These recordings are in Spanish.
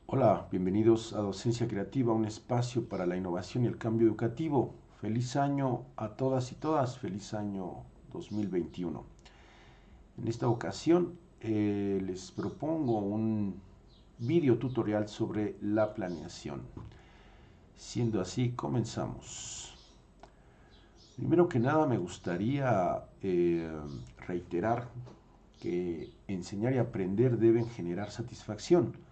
Hola, bienvenidos a Docencia Creativa, un espacio para la innovación y el cambio educativo. Feliz año a todas y todas, feliz año 2021. En esta ocasión les propongo un video tutorial sobre la planeación. Siendo así, comenzamos. Primero que nada me gustaría reiterar que enseñar y aprender deben generar satisfacción.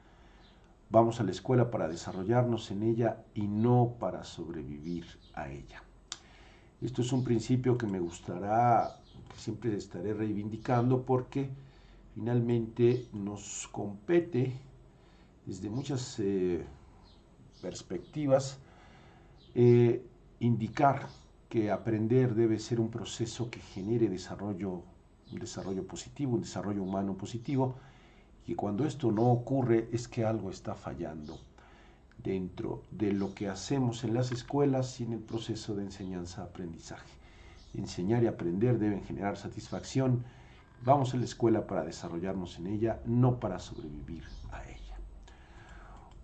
Vamos a la escuela para desarrollarnos en ella y no para sobrevivir a ella. Esto es un principio que me gustará, que siempre estaré reivindicando porque finalmente nos compete desde muchas perspectivas indicar que aprender debe ser un proceso que genere desarrollo, un desarrollo positivo, un desarrollo humano positivo, y cuando esto no ocurre es que algo está fallando dentro de lo que hacemos en las escuelas y en el proceso de enseñanza-aprendizaje. Enseñar y aprender deben generar satisfacción. Vamos a la escuela para desarrollarnos en ella, no para sobrevivir a ella.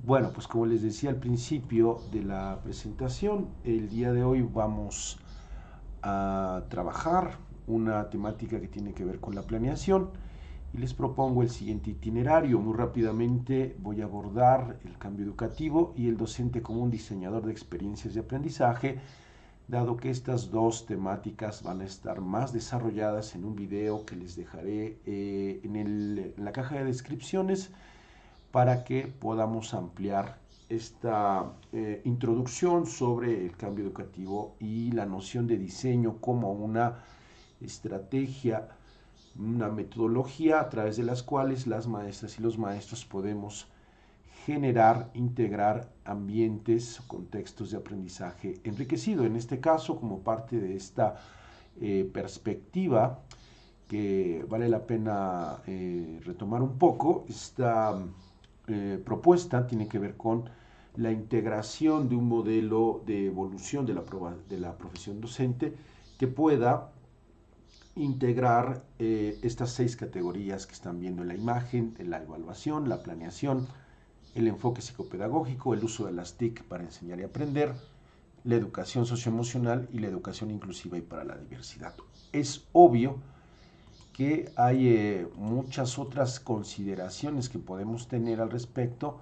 Bueno, pues como les decía al principio de la presentación, el día de hoy vamos a trabajar una temática que tiene que ver con la planeación y les propongo el siguiente itinerario. Muy rápidamente voy a abordar el cambio educativo y el docente como un diseñador de experiencias de aprendizaje, dado que estas dos temáticas van a estar más desarrolladas en un video que les dejaré en la caja de descripciones para que podamos ampliar esta introducción sobre el cambio educativo y la noción de diseño como una estrategia, una metodología a través de las cuales las maestras y los maestros podemos generar, integrar ambientes o contextos de aprendizaje enriquecido. En este caso, como parte de esta perspectiva, que vale la pena retomar un poco, esta propuesta tiene que ver con la integración de un modelo de evolución de la profesión docente que pueda integrar estas 6 categorías que están viendo en la imagen: la evaluación, la planeación, el enfoque psicopedagógico, el uso de las TIC para enseñar y aprender, la educación socioemocional y la educación inclusiva y para la diversidad. Es obvio que hay muchas otras consideraciones que podemos tener al respecto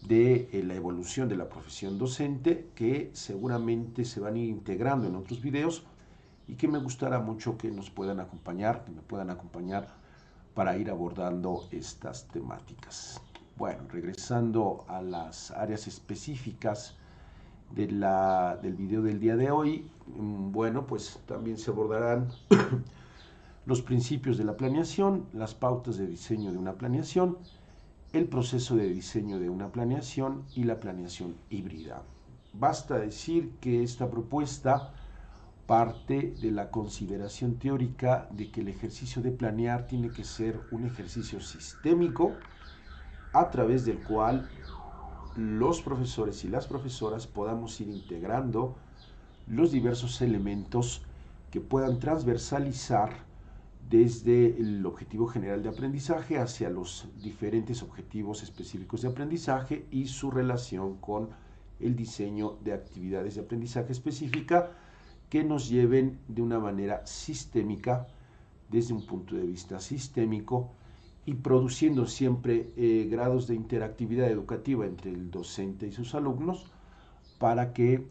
de la evolución de la profesión docente que seguramente se van a ir integrando en otros videos y que me gustará mucho que nos puedan acompañar, que me puedan acompañar para ir abordando estas temáticas. Bueno, regresando a las áreas específicas del video del día de hoy, bueno, pues también se abordarán los principios de la planeación, las pautas de diseño de una planeación, el proceso de diseño de una planeación y la planeación híbrida. Basta decir que esta propuesta parte de la consideración teórica de que el ejercicio de planear tiene que ser un ejercicio sistémico a través del cual los profesores y las profesoras podamos ir integrando los diversos elementos que puedan transversalizar desde el objetivo general de aprendizaje hacia los diferentes objetivos específicos de aprendizaje y su relación con el diseño de actividades de aprendizaje específica que nos lleven de una manera sistémica, desde un punto de vista sistémico, y produciendo siempre grados de interactividad educativa entre el docente y sus alumnos para que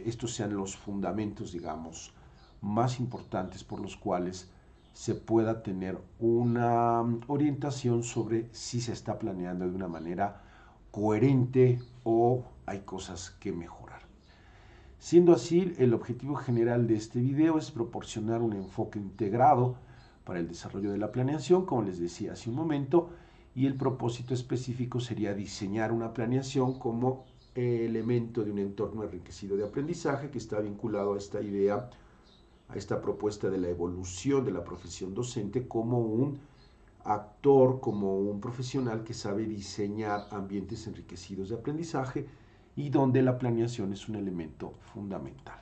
estos sean los fundamentos, digamos, más importantes por los cuales se pueda tener una orientación sobre si se está planeando de una manera coherente o hay cosas que mejorar. Siendo así, el objetivo general de este video es proporcionar un enfoque integrado para el desarrollo de la planeación, como les decía hace un momento, y el propósito específico sería diseñar una planeación como elemento de un entorno enriquecido de aprendizaje que está vinculado a esta idea, a esta propuesta de la evolución de la profesión docente como un actor, como un profesional que sabe diseñar ambientes enriquecidos de aprendizaje y donde la planeación es un elemento fundamental.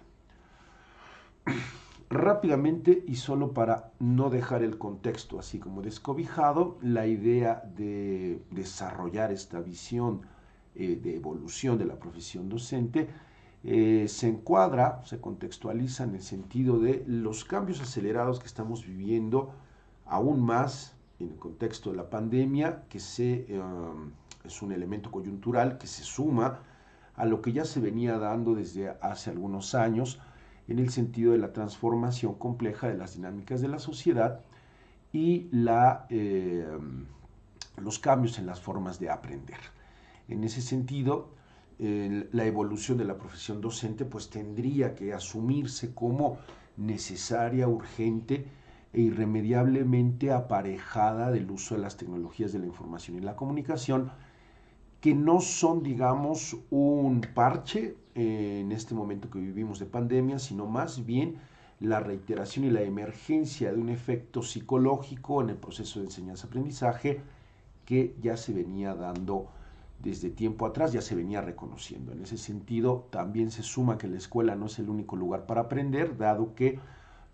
Rápidamente y solo para no dejar el contexto así como descobijado, la idea de desarrollar esta visión de evolución de la profesión docente, se encuadra, se contextualiza en el sentido de los cambios acelerados que estamos viviendo, aún más en el contexto de la pandemia, que es un elemento coyuntural que se suma a lo que ya se venía dando desde hace algunos años en el sentido de la transformación compleja de las dinámicas de la sociedad y los cambios en las formas de aprender. En ese sentido, la evolución de la profesión docente pues tendría que asumirse como necesaria, urgente e irremediablemente aparejada del uso de las tecnologías de la información y la comunicación, que no son, digamos, un parche en este momento que vivimos de pandemia, sino más bien la reiteración y la emergencia de un efecto psicológico en el proceso de enseñanza-aprendizaje que ya se venía dando desde tiempo atrás, ya se venía reconociendo. En ese sentido, también se suma que la escuela no es el único lugar para aprender, dado que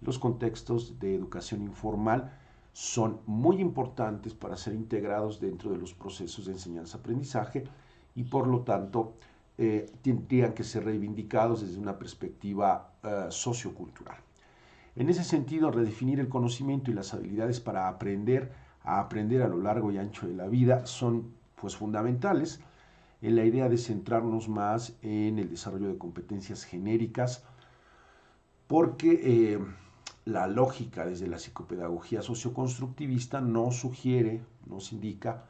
los contextos de educación informal son muy importantes para ser integrados dentro de los procesos de enseñanza-aprendizaje y por lo tanto tendrían que ser reivindicados desde una perspectiva sociocultural. En ese sentido, redefinir el conocimiento y las habilidades para aprender a lo largo y ancho de la vida son pues fundamentales en la idea de centrarnos más en el desarrollo de competencias genéricas, porque la lógica desde la psicopedagogía socioconstructivista nos sugiere, nos indica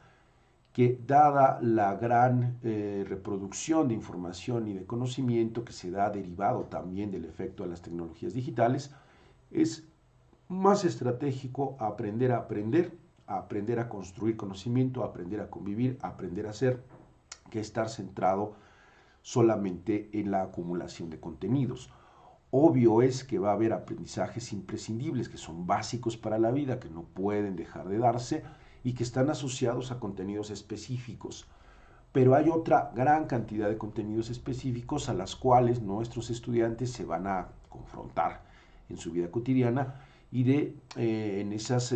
que dada la gran reproducción de información y de conocimiento que se da derivado también del efecto de las tecnologías digitales, es más estratégico aprender a aprender a construir conocimiento, a aprender a convivir, a aprender a ser, que estar centrado solamente en la acumulación de contenidos. Obvio es que va a haber aprendizajes imprescindibles que son básicos para la vida, que no pueden dejar de darse y que están asociados a contenidos específicos. Pero hay otra gran cantidad de contenidos específicos a las cuales nuestros estudiantes se van a confrontar en su vida cotidiana y en esas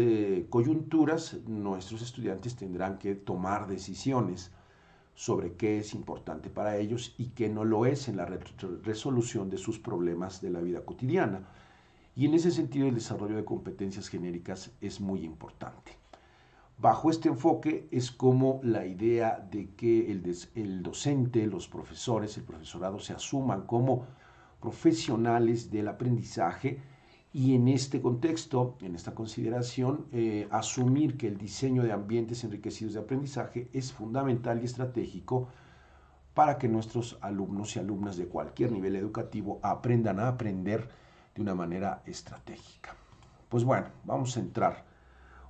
coyunturas nuestros estudiantes tendrán que tomar decisiones sobre qué es importante para ellos y qué no lo es en la resolución de sus problemas de la vida cotidiana. Y en ese sentido el desarrollo de competencias genéricas es muy importante. Bajo este enfoque es como la idea de que el docente, los profesores, el profesorado se asuman como profesionales del aprendizaje y en este contexto, en esta consideración, asumir que el diseño de ambientes enriquecidos de aprendizaje es fundamental y estratégico para que nuestros alumnos y alumnas de cualquier nivel educativo aprendan a aprender de una manera estratégica. Pues bueno, vamos a entrar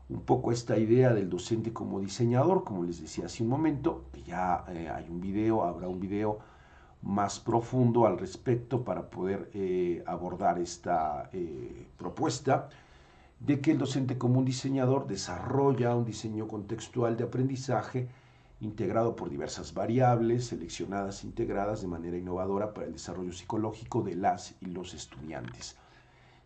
un poco esta idea del docente como diseñador, como les decía hace un momento, que ya hay un video, habrá un video más profundo al respecto para poder abordar esta propuesta de que el docente como un diseñador desarrolla un diseño contextual de aprendizaje integrado por diversas variables, seleccionadas e integradas de manera innovadora para el desarrollo psicológico de las y los estudiantes.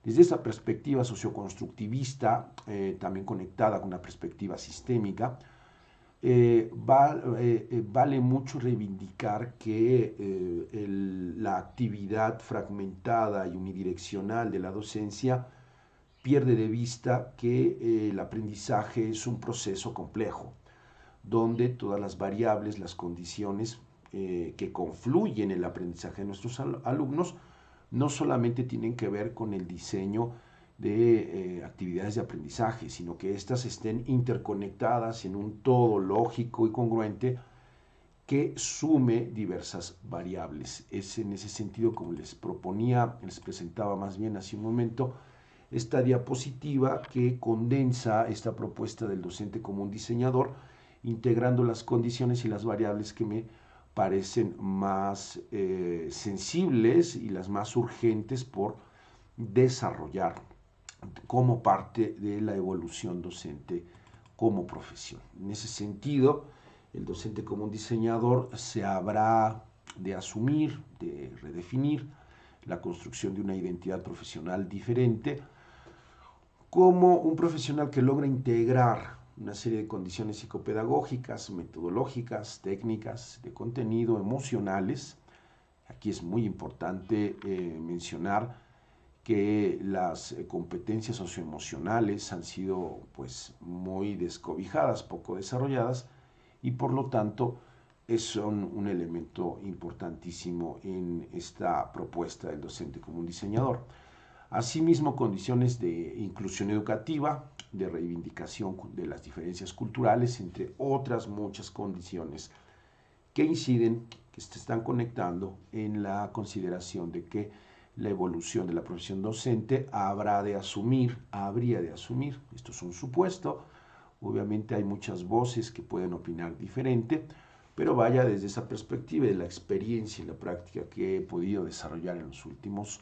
Desde esta perspectiva socioconstructivista, también conectada con una perspectiva sistémica, vale mucho reivindicar que la actividad fragmentada y unidireccional de la docencia pierde de vista que el aprendizaje es un proceso complejo, donde todas las variables, las condiciones que confluyen en el aprendizaje de nuestros alumnos no solamente tienen que ver con el diseño de actividades de aprendizaje, sino que éstas estén interconectadas en un todo lógico y congruente que sume diversas variables. Es en ese sentido como les presentaba más bien hace un momento, esta diapositiva que condensa esta propuesta del docente como un diseñador, integrando las condiciones y las variables que me parecen más sensibles y las más urgentes por desarrollar como parte de la evolución docente como profesión. En ese sentido, el docente como un diseñador se habrá de asumir, de redefinir la construcción de una identidad profesional diferente como un profesional que logra integrar una serie de condiciones psicopedagógicas, metodológicas, técnicas, de contenido, emocionales. Aquí es muy importante mencionar que las competencias socioemocionales han sido pues muy descobijadas, poco desarrolladas, y por lo tanto son un elemento importantísimo en esta propuesta del docente como un diseñador. Asimismo, condiciones de inclusión educativa, de reivindicación de las diferencias culturales, entre otras muchas condiciones que inciden, que se están conectando en la consideración de que la evolución de la profesión docente habría de asumir, esto es un supuesto, obviamente hay muchas voces que pueden opinar diferente, pero vaya desde esa perspectiva de la experiencia y la práctica que he podido desarrollar en los últimos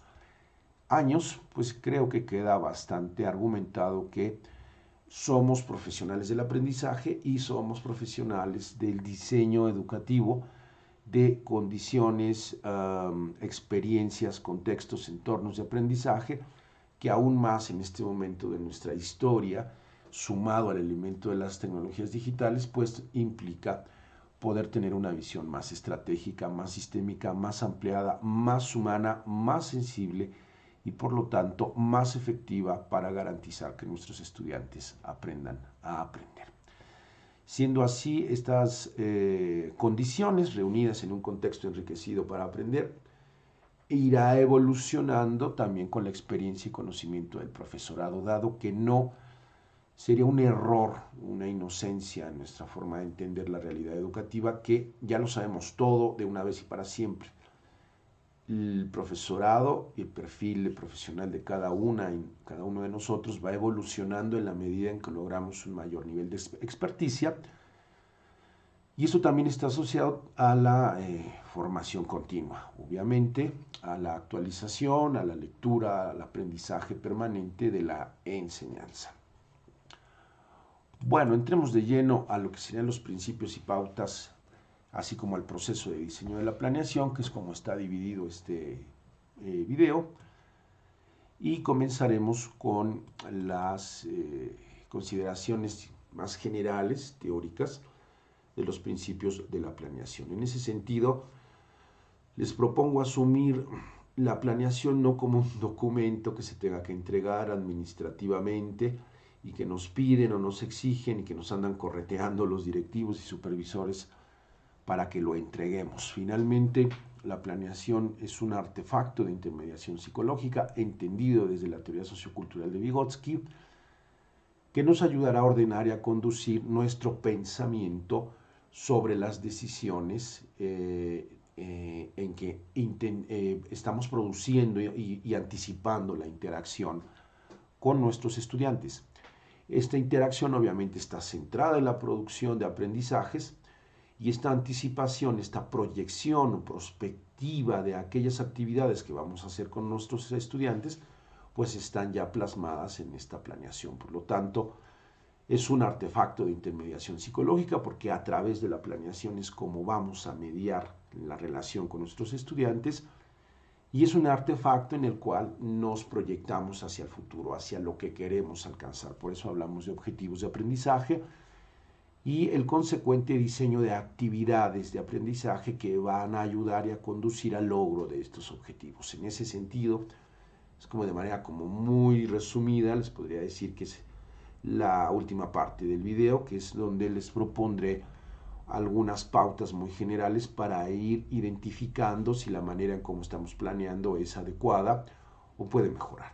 años, pues creo que queda bastante argumentado que somos profesionales del aprendizaje y somos profesionales del diseño educativo de condiciones, experiencias, contextos, entornos de aprendizaje, que aún más en este momento de nuestra historia, sumado al elemento de las tecnologías digitales, pues implica poder tener una visión más estratégica, más sistémica, más ampliada, más humana, más sensible y por lo tanto más efectiva para garantizar que nuestros estudiantes aprendan a aprender. Siendo así, estas condiciones reunidas en un contexto enriquecido para aprender, irá evolucionando también con la experiencia y conocimiento del profesorado, dado que no sería un error, una inocencia en nuestra forma de entender la realidad educativa, que ya lo sabemos todo de una vez y para siempre. El profesorado y el perfil profesional de cada uno de nosotros va evolucionando en la medida en que logramos un mayor nivel de experticia, y eso también está asociado a la formación continua, obviamente, a la actualización, a la lectura, al aprendizaje permanente de la enseñanza. Bueno, entremos de lleno a lo que serían los principios y pautas, así como al proceso de diseño de la planeación, que es como está dividido este video. Y comenzaremos con las consideraciones más generales, teóricas, de los principios de la planeación. En ese sentido, les propongo asumir la planeación no como un documento que se tenga que entregar administrativamente y que nos piden o nos exigen y que nos andan correteando los directivos y supervisores para que lo entreguemos. Finalmente, la planeación es un artefacto de intermediación psicológica entendido desde la teoría sociocultural de Vygotsky, que nos ayudará a ordenar y a conducir nuestro pensamiento sobre las decisiones en que estamos produciendo y anticipando la interacción con nuestros estudiantes. Esta interacción obviamente está centrada en la producción de aprendizajes, y esta anticipación, esta proyección o prospectiva de aquellas actividades que vamos a hacer con nuestros estudiantes, pues están ya plasmadas en esta planeación. Por lo tanto, es un artefacto de intermediación psicológica, porque a través de la planeación es como vamos a mediar la relación con nuestros estudiantes, y es un artefacto en el cual nos proyectamos hacia el futuro, hacia lo que queremos alcanzar. Por eso hablamos de objetivos de aprendizaje y el consecuente diseño de actividades de aprendizaje que van a ayudar y a conducir al logro de estos objetivos. En ese sentido, es como de manera como muy resumida, les podría decir que es la última parte del video, que es donde les propondré algunas pautas muy generales para ir identificando si la manera en cómo estamos planeando es adecuada o puede mejorar.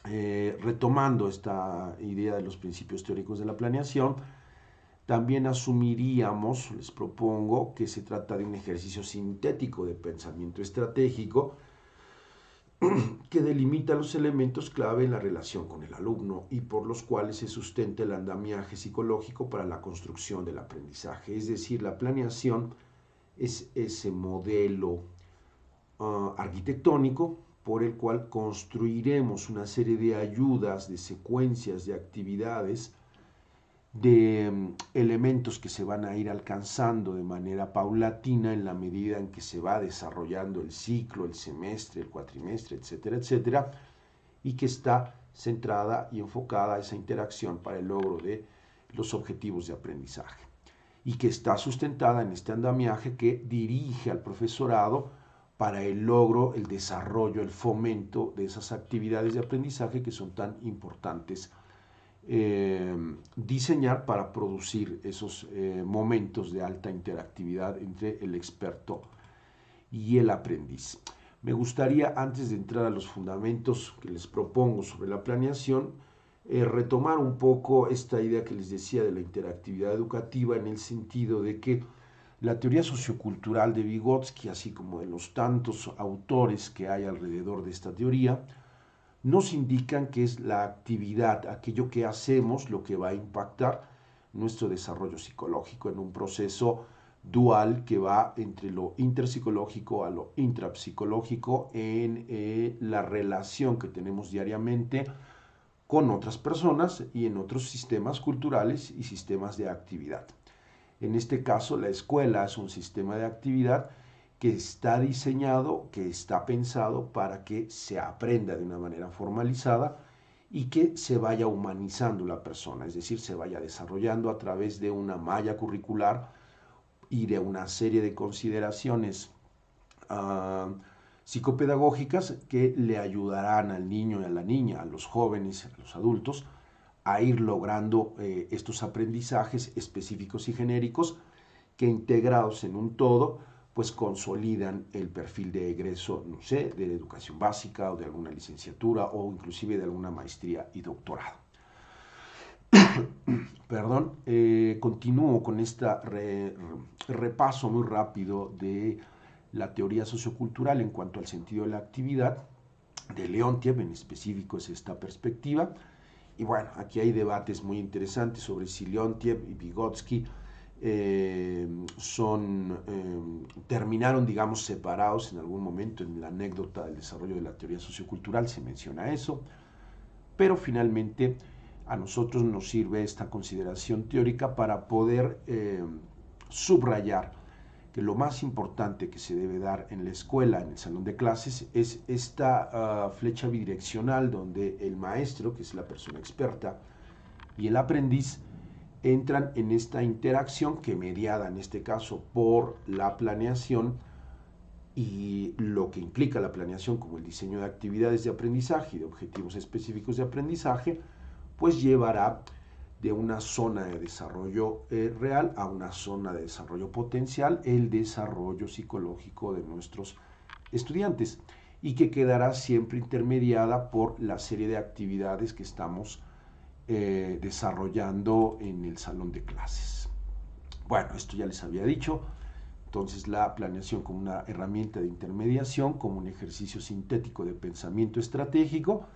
Retomando esta idea de los principios teóricos de la planeación, también asumiríamos, les propongo, que se trata de un ejercicio sintético de pensamiento estratégico que delimita los elementos clave en la relación con el alumno y por los cuales se sustenta el andamiaje psicológico para la construcción del aprendizaje. Es decir, la planeación es ese modelo arquitectónico por el cual construiremos una serie de ayudas, de secuencias, de actividades, de elementos que se van a ir alcanzando de manera paulatina en la medida en que se va desarrollando el ciclo, el semestre, el cuatrimestre, etcétera, etcétera, y que está centrada y enfocada a esa interacción para el logro de los objetivos de aprendizaje y que está sustentada en este andamiaje que dirige al profesorado para el logro, el desarrollo, el fomento de esas actividades de aprendizaje que son tan importantes diseñar para producir esos momentos de alta interactividad entre el experto y el aprendiz. Me gustaría, antes de entrar a los fundamentos que les propongo sobre la planeación, retomar un poco esta idea que les decía de la interactividad educativa, en el sentido de que la teoría sociocultural de Vygotsky, así como de los tantos autores que hay alrededor de esta teoría, nos indican que es la actividad, aquello que hacemos, lo que va a impactar nuestro desarrollo psicológico en un proceso dual que va entre lo interpsicológico a lo intrapsicológico en la relación que tenemos diariamente con otras personas y en otros sistemas culturales y sistemas de actividad. En este caso, la escuela es un sistema de actividad que está diseñado, que está pensado para que se aprenda de una manera formalizada y que se vaya humanizando la persona, es decir, se vaya desarrollando a través de una malla curricular y de una serie de consideraciones psicopedagógicas que le ayudarán al niño y a la niña, a los jóvenes, a los adultos, a ir logrando estos aprendizajes específicos y genéricos que, integrados en un todo, pues consolidan el perfil de egreso, no sé, de la educación básica o de alguna licenciatura o inclusive de alguna maestría y doctorado. Perdón, continúo con este repaso muy rápido de la teoría sociocultural en cuanto al sentido de la actividad. De Leontiev en específico es esta perspectiva. Y bueno, aquí hay debates muy interesantes sobre si Leontiev y Vygotsky terminaron, digamos, separados en algún momento. En la anécdota del desarrollo de la teoría sociocultural se menciona eso, pero finalmente a nosotros nos sirve esta consideración teórica para poder subrayar que lo más importante que se debe dar en la escuela, en el salón de clases, es esta flecha bidireccional donde el maestro, que es la persona experta, y el aprendiz entran en esta interacción que, mediada en este caso por la planeación y lo que implica la planeación como el diseño de actividades de aprendizaje y de objetivos específicos de aprendizaje, pues llevará de una zona de desarrollo real a una zona de desarrollo potencial el desarrollo psicológico de nuestros estudiantes, y que quedará siempre intermediada por la serie de actividades que estamos desarrollando en el salón de clases. Bueno, esto ya les había dicho. Entonces, la planeación como una herramienta de intermediación, como un ejercicio sintético de pensamiento estratégico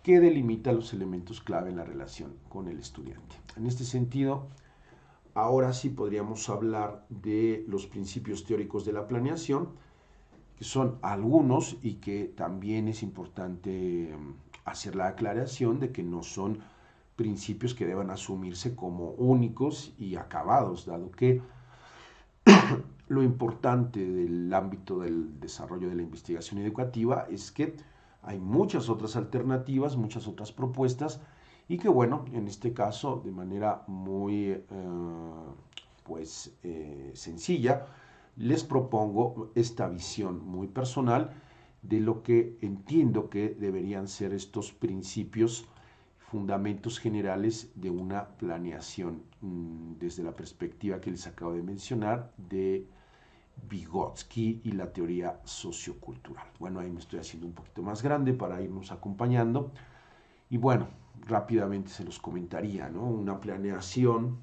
que delimita los elementos clave en la relación con el estudiante. En este sentido, ahora sí podríamos hablar de los principios teóricos de la planeación, que son algunos y que también es importante hacer la aclaración de que no son principios que deban asumirse como únicos y acabados, dado que lo importante del ámbito del desarrollo de la investigación educativa es que hay muchas otras alternativas, muchas otras propuestas, y que, bueno, en este caso, de manera muy sencilla, les propongo esta visión muy personal de lo que entiendo que deberían ser estos principios, fundamentos generales de una planeación desde la perspectiva que les acabo de mencionar de Vygotsky y la teoría sociocultural. Bueno, ahí me estoy haciendo un poquito más grande para irnos acompañando. Y bueno, rápidamente se los comentaría, ¿no? Una planeación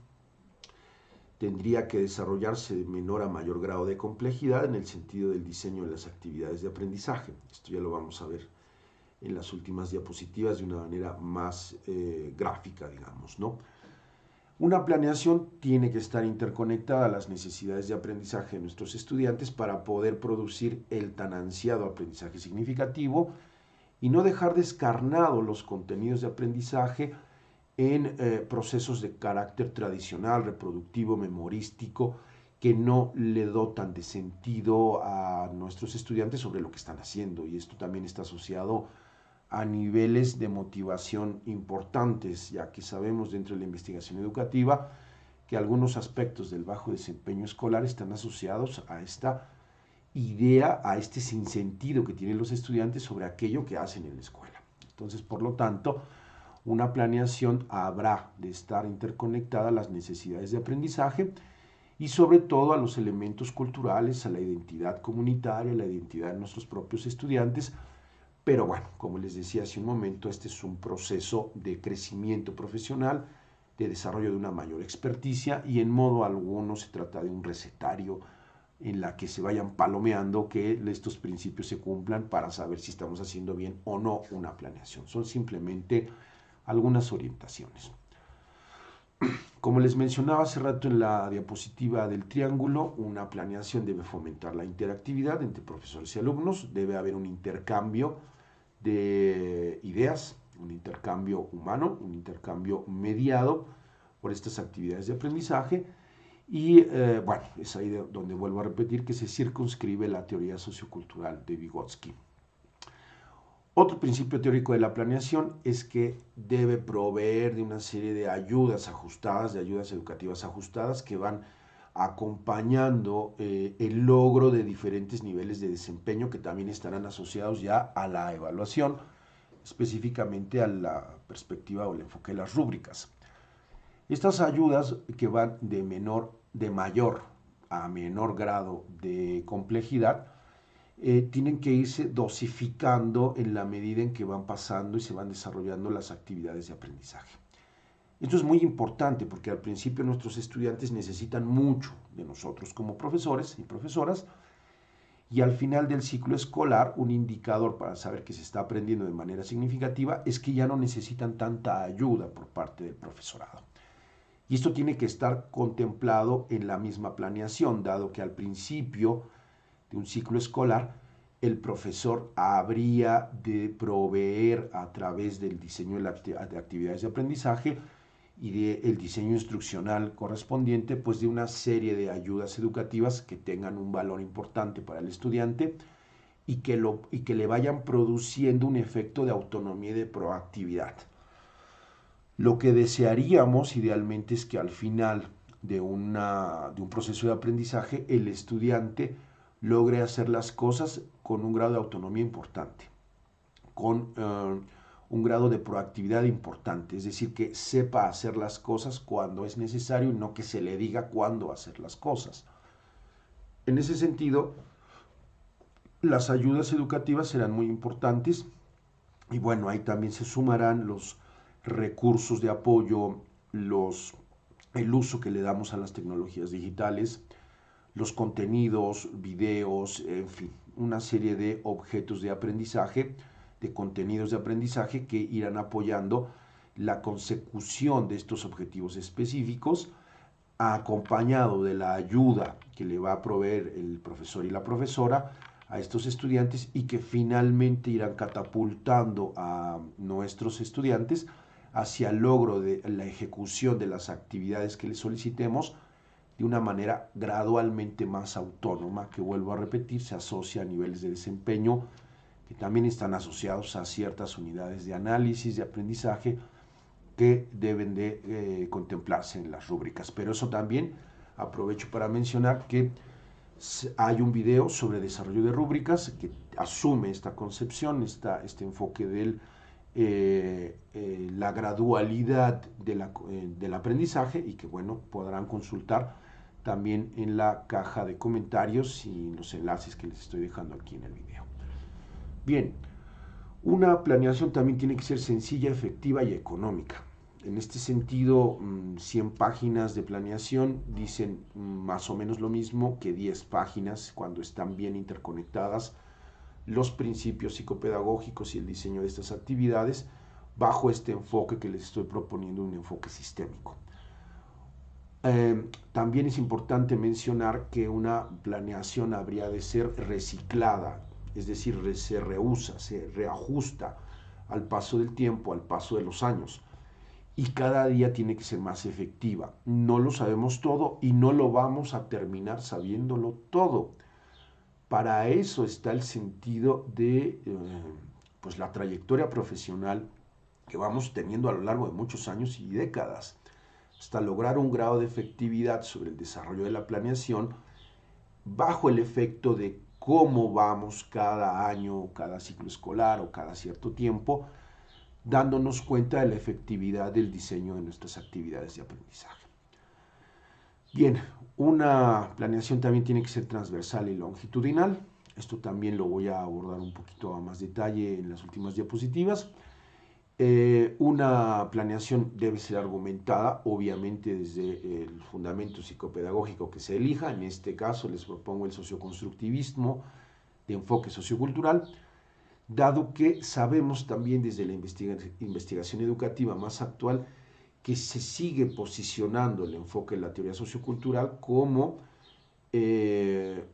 tendría que desarrollarse de menor a mayor grado de complejidad en el sentido del diseño de las actividades de aprendizaje. Esto ya lo vamos a ver en las últimas diapositivas de una manera más gráfica, digamos, ¿no? Una planeación tiene que estar interconectada a las necesidades de aprendizaje de nuestros estudiantes para poder producir el tan ansiado aprendizaje significativo y no dejar descarnados los contenidos de aprendizaje en procesos de carácter tradicional, reproductivo, memorístico, que no le dotan de sentido a nuestros estudiantes sobre lo que están haciendo. Y esto también está asociado a niveles de motivación importantes, ya que sabemos dentro de la investigación educativa que algunos aspectos del bajo desempeño escolar están asociados a esta idea, a este sinsentido que tienen los estudiantes sobre aquello que hacen en la escuela. Entonces, por lo tanto, una planeación habrá de estar interconectada a las necesidades de aprendizaje y sobre todo a los elementos culturales, a la identidad comunitaria, a la identidad de nuestros propios estudiantes. Pero bueno, como les decía hace un momento, este es un proceso de crecimiento profesional, de desarrollo de una mayor experticia y en modo alguno se trata de un recetario en la que se vayan palomeando que estos principios se cumplan para saber si estamos haciendo bien o no una planeación. Son simplemente algunas orientaciones. Como les mencionaba hace rato en la diapositiva del triángulo, una planeación debe fomentar la interactividad entre profesores y alumnos, debe haber un intercambio de ideas, un intercambio humano, un intercambio mediado por estas actividades de aprendizaje y bueno, es ahí donde vuelvo a repetir que se circunscribe la teoría sociocultural de Vygotsky. Otro principio teórico de la planeación es que debe proveer de una serie de ayudas ajustadas, de ayudas educativas ajustadas que van acompañando el logro de diferentes niveles de desempeño que también estarán asociados ya a la evaluación, específicamente a la perspectiva o el enfoque de las rúbricas. Estas ayudas que van de mayor a menor grado de complejidad tienen que irse dosificando en la medida en que van pasando y se van desarrollando las actividades de aprendizaje. Esto es muy importante porque al principio nuestros estudiantes necesitan mucho de nosotros como profesores y profesoras y al final del ciclo escolar un indicador para saber que se está aprendiendo de manera significativa es que ya no necesitan tanta ayuda por parte del profesorado. Y esto tiene que estar contemplado en la misma planeación, dado que al principio de un ciclo escolar, el profesor habría de proveer a través del diseño de actividades de aprendizaje y del diseño instruccional correspondiente, pues de una serie de ayudas educativas que tengan un valor importante para el estudiante y que le vayan produciendo un efecto de autonomía y de proactividad. Lo que desearíamos idealmente es que al final de un proceso de aprendizaje el estudiante logre hacer las cosas con un grado de autonomía importante, con un grado de proactividad importante, es decir, que sepa hacer las cosas cuando es necesario y no que se le diga cuándo hacer las cosas. En ese sentido, las ayudas educativas serán muy importantes y bueno, ahí también se sumarán los recursos de apoyo, el uso que le damos a las tecnologías digitales, los contenidos, videos, en fin, una serie de objetos de aprendizaje, de contenidos de aprendizaje que irán apoyando la consecución de estos objetivos específicos, acompañado de la ayuda que le va a proveer el profesor y la profesora a estos estudiantes y que finalmente irán catapultando a nuestros estudiantes hacia el logro de la ejecución de las actividades que les solicitemos de una manera gradualmente más autónoma, que vuelvo a repetir, se asocia a niveles de desempeño que también están asociados a ciertas unidades de análisis, de aprendizaje, que deben de contemplarse en las rúbricas. Pero eso también aprovecho para mencionar que hay un video sobre desarrollo de rúbricas que asume esta concepción, este enfoque de la gradualidad del aprendizaje y que, bueno, podrán consultar también en la caja de comentarios y en los enlaces que les estoy dejando aquí en el video. Bien, una planeación también tiene que ser sencilla, efectiva y económica. En este sentido, 100 páginas de planeación dicen más o menos lo mismo que 10 páginas cuando están bien interconectadas los principios psicopedagógicos y el diseño de estas actividades bajo este enfoque que les estoy proponiendo, un enfoque sistémico. También es importante mencionar que una planeación habría de ser reciclada, es decir, se reusa, se reajusta al paso del tiempo, al paso de los años. Y cada día tiene que ser más efectiva. No lo sabemos todo y no lo vamos a terminar sabiéndolo todo. Para eso está el sentido de pues la trayectoria profesional que vamos teniendo a lo largo de muchos años y décadas, hasta lograr un grado de efectividad sobre el desarrollo de la planeación bajo el efecto de cómo vamos cada año, cada ciclo escolar o cada cierto tiempo, dándonos cuenta de la efectividad del diseño de nuestras actividades de aprendizaje. Bien, una planeación también tiene que ser transversal y longitudinal. Esto también lo voy a abordar un poquito a más detalle en las últimas diapositivas. Una planeación debe ser argumentada, obviamente, desde el fundamento psicopedagógico que se elija. En este caso les propongo el socioconstructivismo de enfoque sociocultural, dado que sabemos también desde la investigación educativa más actual que se sigue posicionando el enfoque de la teoría sociocultural como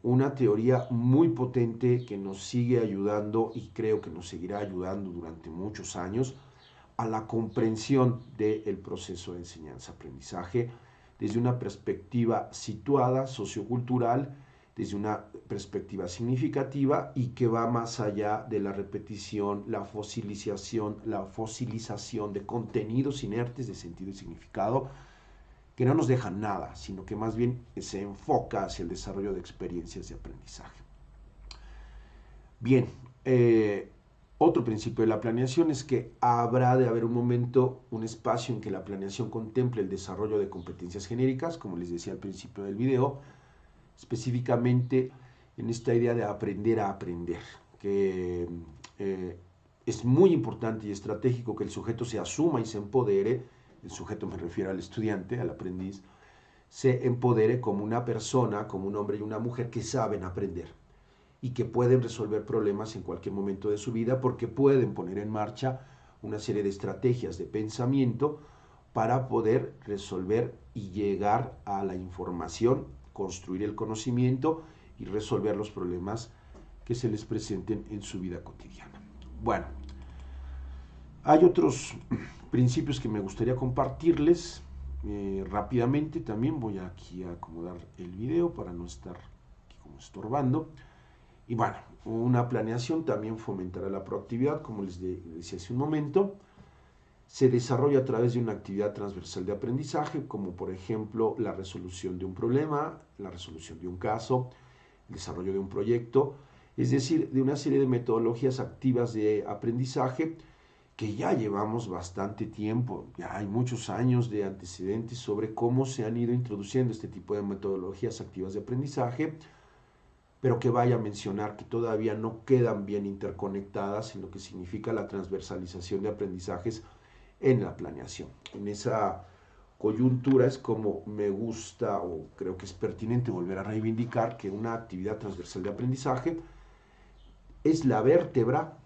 una teoría muy potente que nos sigue ayudando y creo que nos seguirá ayudando durante muchos años a la comprensión del proceso de enseñanza-aprendizaje desde una perspectiva situada, sociocultural, desde una perspectiva significativa y que va más allá de la repetición, la fosilización de contenidos inertes de sentido y significado que no nos dejan nada, sino que más bien se enfoca hacia el desarrollo de experiencias de aprendizaje. Bien, otro principio de la planeación es que habrá de haber un momento, un espacio en que la planeación contemple el desarrollo de competencias genéricas, como les decía al principio del video, específicamente en esta idea de aprender a aprender, que es muy importante y estratégico que el sujeto se asuma y se empodere, el sujeto me refiero al estudiante, al aprendiz, se empodere como una persona, como un hombre y una mujer que saben aprender y que pueden resolver problemas en cualquier momento de su vida porque pueden poner en marcha una serie de estrategias de pensamiento para poder resolver y llegar a la información, construir el conocimiento y resolver los problemas que se les presenten en su vida cotidiana. Bueno, hay otros principios que me gustaría compartirles rápidamente. También voy aquí a acomodar el video para no estar aquí como estorbando. Y bueno, una planeación también fomentará la proactividad, como les decía hace un momento. Se desarrolla a través de una actividad transversal de aprendizaje, como por ejemplo la resolución de un problema, la resolución de un caso, el desarrollo de un proyecto, es decir, de una serie de metodologías activas de aprendizaje que ya llevamos bastante tiempo, ya hay muchos años de antecedentes sobre cómo se han ido introduciendo este tipo de metodologías activas de aprendizaje, pero que vaya a mencionar que todavía no quedan bien interconectadas en lo que significa la transversalización de aprendizajes en la planeación. En esa coyuntura es como me gusta o creo que es pertinente volver a reivindicar que una actividad transversal de aprendizaje es la vértebra,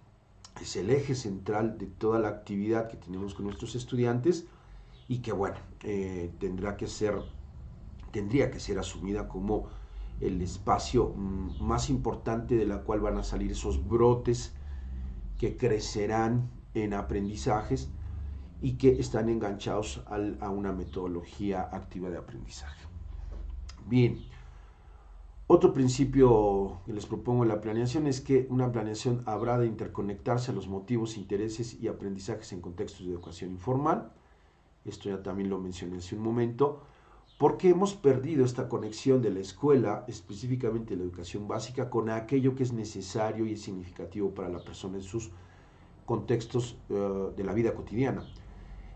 es el eje central de toda la actividad que tenemos con nuestros estudiantes y que bueno, tendría que ser asumida como el espacio más importante de la cual van a salir esos brotes que crecerán en aprendizajes y que están enganchados a una metodología activa de aprendizaje. Bien, otro principio que les propongo en la planeación es que una planeación habrá de interconectarse a los motivos, intereses y aprendizajes en contextos de educación informal. Esto ya también lo mencioné hace un momento, porque hemos perdido esta conexión de la escuela, específicamente la educación básica, con aquello que es necesario y es significativo para la persona en sus contextos de la vida cotidiana.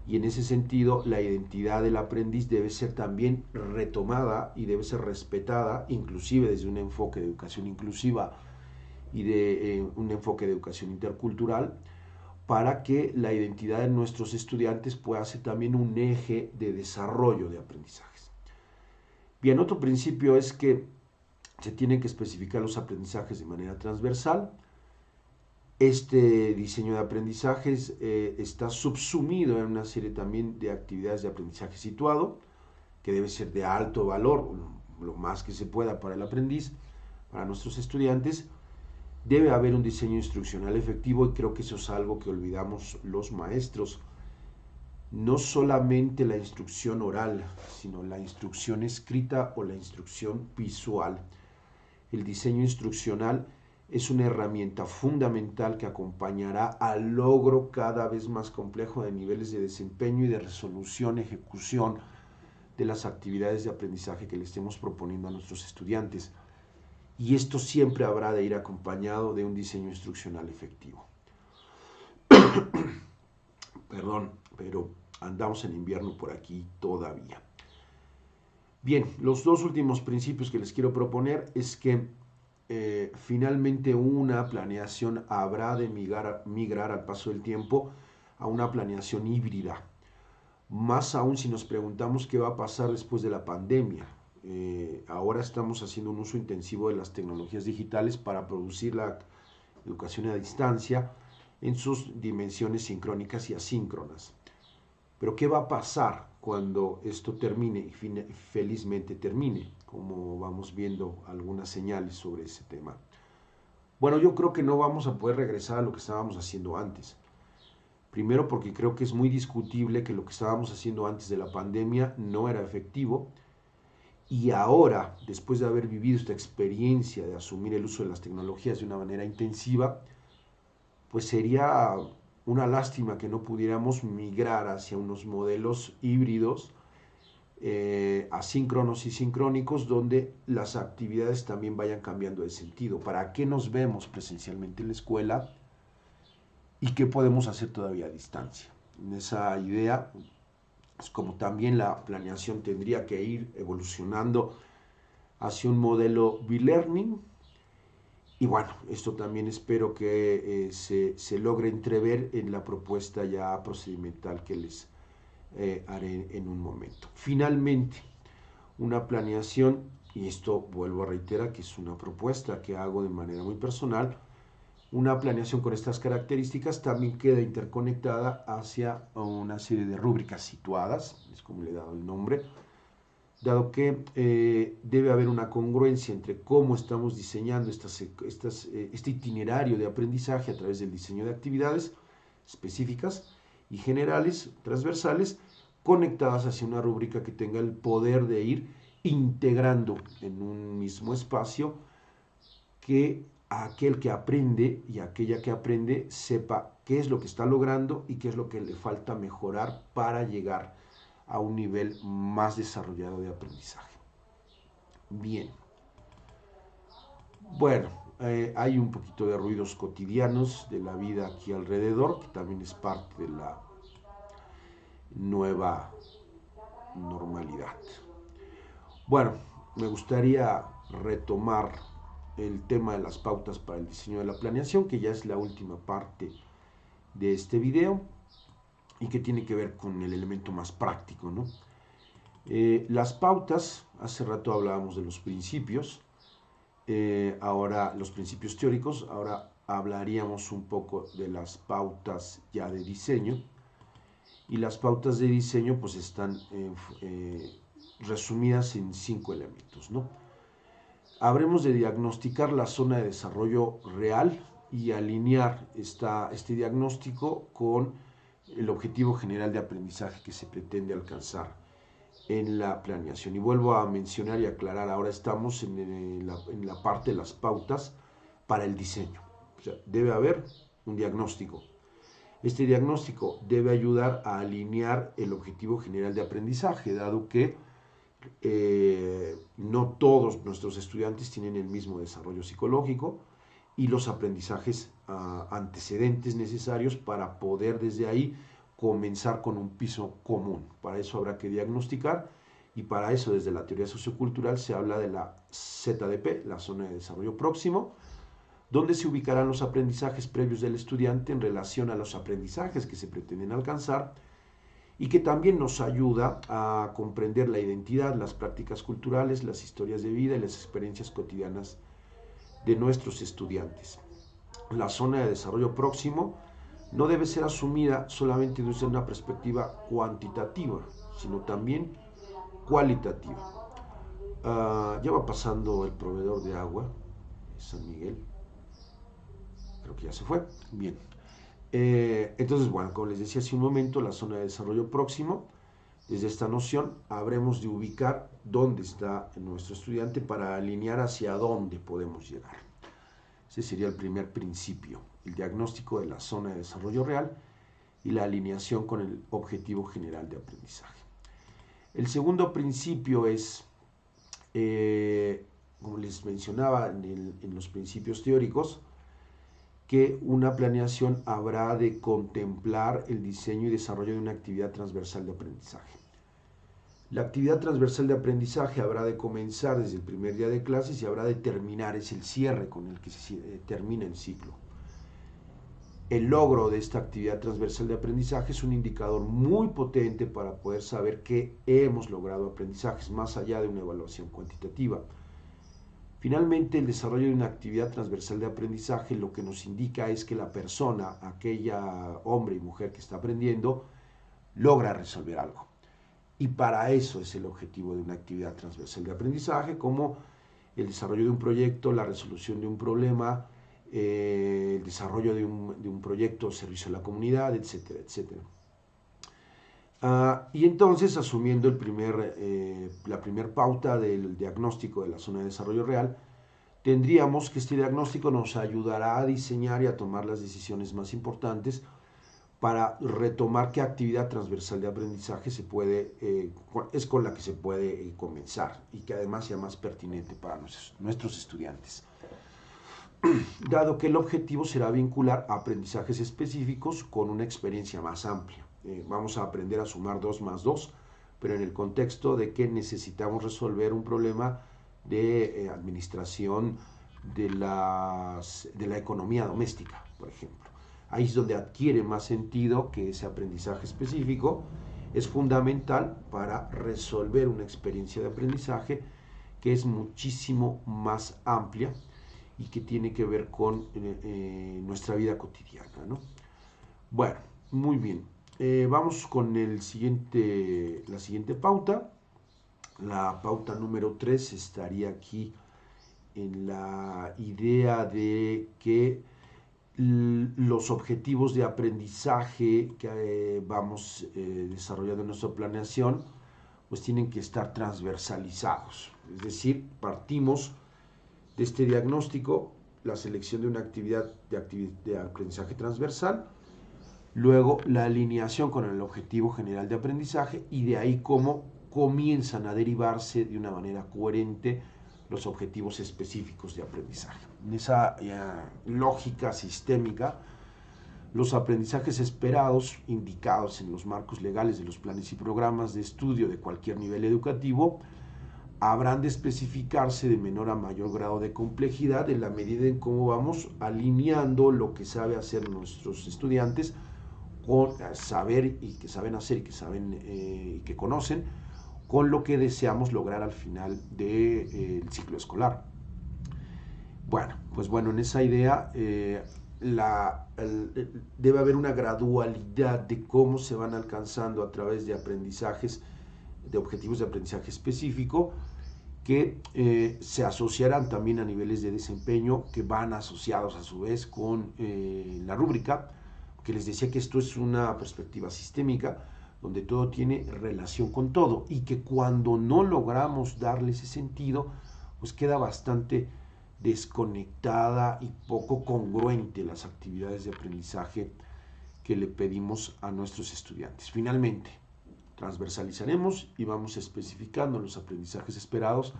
Y en ese sentido, la identidad del aprendiz debe ser también retomada y debe ser respetada, inclusive desde un enfoque de educación inclusiva y de un enfoque de educación intercultural, para que la identidad de nuestros estudiantes pueda ser también un eje de desarrollo de aprendizajes. Bien, otro principio es que se tienen que especificar los aprendizajes de manera transversal. Este diseño de aprendizajes está subsumido en una serie también de actividades de aprendizaje situado, que debe ser de alto valor, lo más que se pueda para el aprendiz, para nuestros estudiantes. Debe haber un diseño instruccional efectivo y creo que eso es algo que olvidamos los maestros. No solamente la instrucción oral, sino la instrucción escrita o la instrucción visual. El diseño instruccional es una herramienta fundamental que acompañará al logro cada vez más complejo de niveles de desempeño y de resolución, ejecución de las actividades de aprendizaje que le estemos proponiendo a nuestros estudiantes. Y esto siempre habrá de ir acompañado de un diseño instruccional efectivo. Perdón, pero andamos en invierno por aquí todavía. Bien, los dos últimos principios que les quiero proponer es que finalmente una planeación habrá de migrar al paso del tiempo a una planeación híbrida. Más aún si nos preguntamos qué va a pasar después de la pandemia. Ahora estamos haciendo un uso intensivo de las tecnologías digitales para producir la educación a distancia en sus dimensiones sincrónicas y asíncronas. Pero ¿qué va a pasar cuando esto termine y felizmente termine? Como vamos viendo algunas señales sobre ese tema. Bueno, yo creo que no vamos a poder regresar a lo que estábamos haciendo antes. Primero porque creo que es muy discutible que lo que estábamos haciendo antes de la pandemia no era efectivo. Y ahora, después de haber vivido esta experiencia de asumir el uso de las tecnologías de una manera intensiva, pues sería una lástima que no pudiéramos migrar hacia unos modelos híbridos, asíncronos y sincrónicos, donde las actividades también vayan cambiando de sentido. ¿Para qué nos vemos presencialmente en la escuela y qué podemos hacer todavía a distancia? En esa idea, es como también la planeación tendría que ir evolucionando hacia un modelo B-Learning. Y bueno, esto también espero que se logre entrever en la propuesta ya procedimental que les haré en un momento. Finalmente, una planeación, y esto vuelvo a reiterar que es una propuesta que hago de manera muy personal, una planeación con estas características también queda interconectada hacia una serie de rúbricas situadas, es como le he dado el nombre, dado que debe haber una congruencia entre cómo estamos diseñando este itinerario de aprendizaje a través del diseño de actividades específicas y generales, transversales, conectadas hacia una rúbrica que tenga el poder de ir integrando en un mismo espacio que aquel que aprende y aquella que aprende sepa qué es lo que está logrando y qué es lo que le falta mejorar para llegar a un nivel más desarrollado de aprendizaje. Bien. Bueno, hay un poquito de ruidos cotidianos de la vida aquí alrededor, que también es parte de la nueva normalidad. Bueno, me gustaría retomar el tema de las pautas para el diseño de la planeación, que ya es la última parte de este video y que tiene que ver con el elemento más práctico, ¿no? Las pautas, hace rato hablábamos de los principios, ahora los principios teóricos, ahora hablaríamos un poco de las pautas ya de diseño, y las pautas de diseño pues están resumidas en 5 elementos, ¿no? Habremos de diagnosticar la zona de desarrollo real y alinear este diagnóstico con el objetivo general de aprendizaje que se pretende alcanzar en la planeación. Y vuelvo a mencionar y aclarar, ahora estamos en la parte de las pautas para el diseño. O sea, debe haber un diagnóstico. Este diagnóstico debe ayudar a alinear el objetivo general de aprendizaje, dado que no todos nuestros estudiantes tienen el mismo desarrollo psicológico y los aprendizajes antecedentes necesarios para poder desde ahí comenzar con un piso común. Para eso habrá que diagnosticar y para eso desde la teoría sociocultural se habla de la ZDP, la zona de desarrollo próximo, donde se ubicarán los aprendizajes previos del estudiante en relación a los aprendizajes que se pretenden alcanzar y que también nos ayuda a comprender la identidad, las prácticas culturales, las historias de vida y las experiencias cotidianas de nuestros estudiantes. La zona de desarrollo próximo no debe ser asumida solamente desde una perspectiva cuantitativa, sino también cualitativa. Ya va pasando el proveedor de agua, San Miguel. Creo que ya se fue. Bien. Entonces, bueno, como les decía hace un momento, la zona de desarrollo próximo, desde esta noción, habremos de ubicar dónde está nuestro estudiante para alinear hacia dónde podemos llegar. Ese sería el primer principio, el diagnóstico de la zona de desarrollo real y la alineación con el objetivo general de aprendizaje. El segundo principio es, como les mencionaba en los principios teóricos, que una planeación habrá de contemplar el diseño y desarrollo de una actividad transversal de aprendizaje. La actividad transversal de aprendizaje habrá de comenzar desde el primer día de clases y habrá de terminar, es el cierre con el que se termina el ciclo. El logro de esta actividad transversal de aprendizaje es un indicador muy potente para poder saber que hemos logrado aprendizajes más allá de una evaluación cuantitativa. Finalmente, el desarrollo de una actividad transversal de aprendizaje lo que nos indica es que la persona, aquella hombre y mujer que está aprendiendo, logra resolver algo. Y para eso es el objetivo de una actividad transversal de aprendizaje, como el desarrollo de un proyecto, la resolución de un problema, el desarrollo de un proyecto, servicio a la comunidad, etcétera, etcétera. Y entonces, asumiendo la primera pauta del diagnóstico de la zona de desarrollo real, tendríamos que este diagnóstico nos ayudará a diseñar y a tomar las decisiones más importantes para retomar qué actividad transversal de aprendizaje es con la que se puede comenzar y que además sea más pertinente para nuestros estudiantes. Dado que el objetivo será vincular aprendizajes específicos con una experiencia más amplia. Vamos a aprender a sumar 2 más 2, pero en el contexto de que necesitamos resolver un problema de administración de la economía doméstica, por ejemplo. Ahí es donde adquiere más sentido que ese aprendizaje específico es fundamental para resolver una experiencia de aprendizaje que es muchísimo más amplia y que tiene que ver con nuestra vida cotidiana, ¿no? Bueno, muy bien. Vamos con la siguiente pauta. La pauta número 3 estaría aquí en la idea de que los objetivos de aprendizaje que vamos desarrollando en nuestra planeación pues tienen que estar transversalizados. Es decir, partimos de este diagnóstico, la selección de una actividad de aprendizaje transversal, luego la alineación con el objetivo general de aprendizaje y de ahí cómo comienzan a derivarse de una manera coherente los objetivos específicos de aprendizaje. En esa lógica sistémica, los aprendizajes esperados, indicados en los marcos legales de los planes y programas de estudio de cualquier nivel educativo, habrán de especificarse de menor a mayor grado de complejidad en la medida en cómo vamos alineando lo que sabe hacer nuestros estudiantes con saber y que saben hacer y que saben y que conocen con lo que deseamos lograr al final del ciclo escolar. Bueno, en esa idea debe haber una gradualidad de cómo se van alcanzando a través de aprendizajes, de objetivos de aprendizaje específico, que se asociarán también a niveles de desempeño que van asociados a su vez con la rúbrica, que les decía que esto es una perspectiva sistémica, donde todo tiene relación con todo y que cuando no logramos darle ese sentido, pues queda bastante desconectada y poco congruente las actividades de aprendizaje que le pedimos a nuestros estudiantes. Finalmente, transversalizaremos y vamos especificando los aprendizajes esperados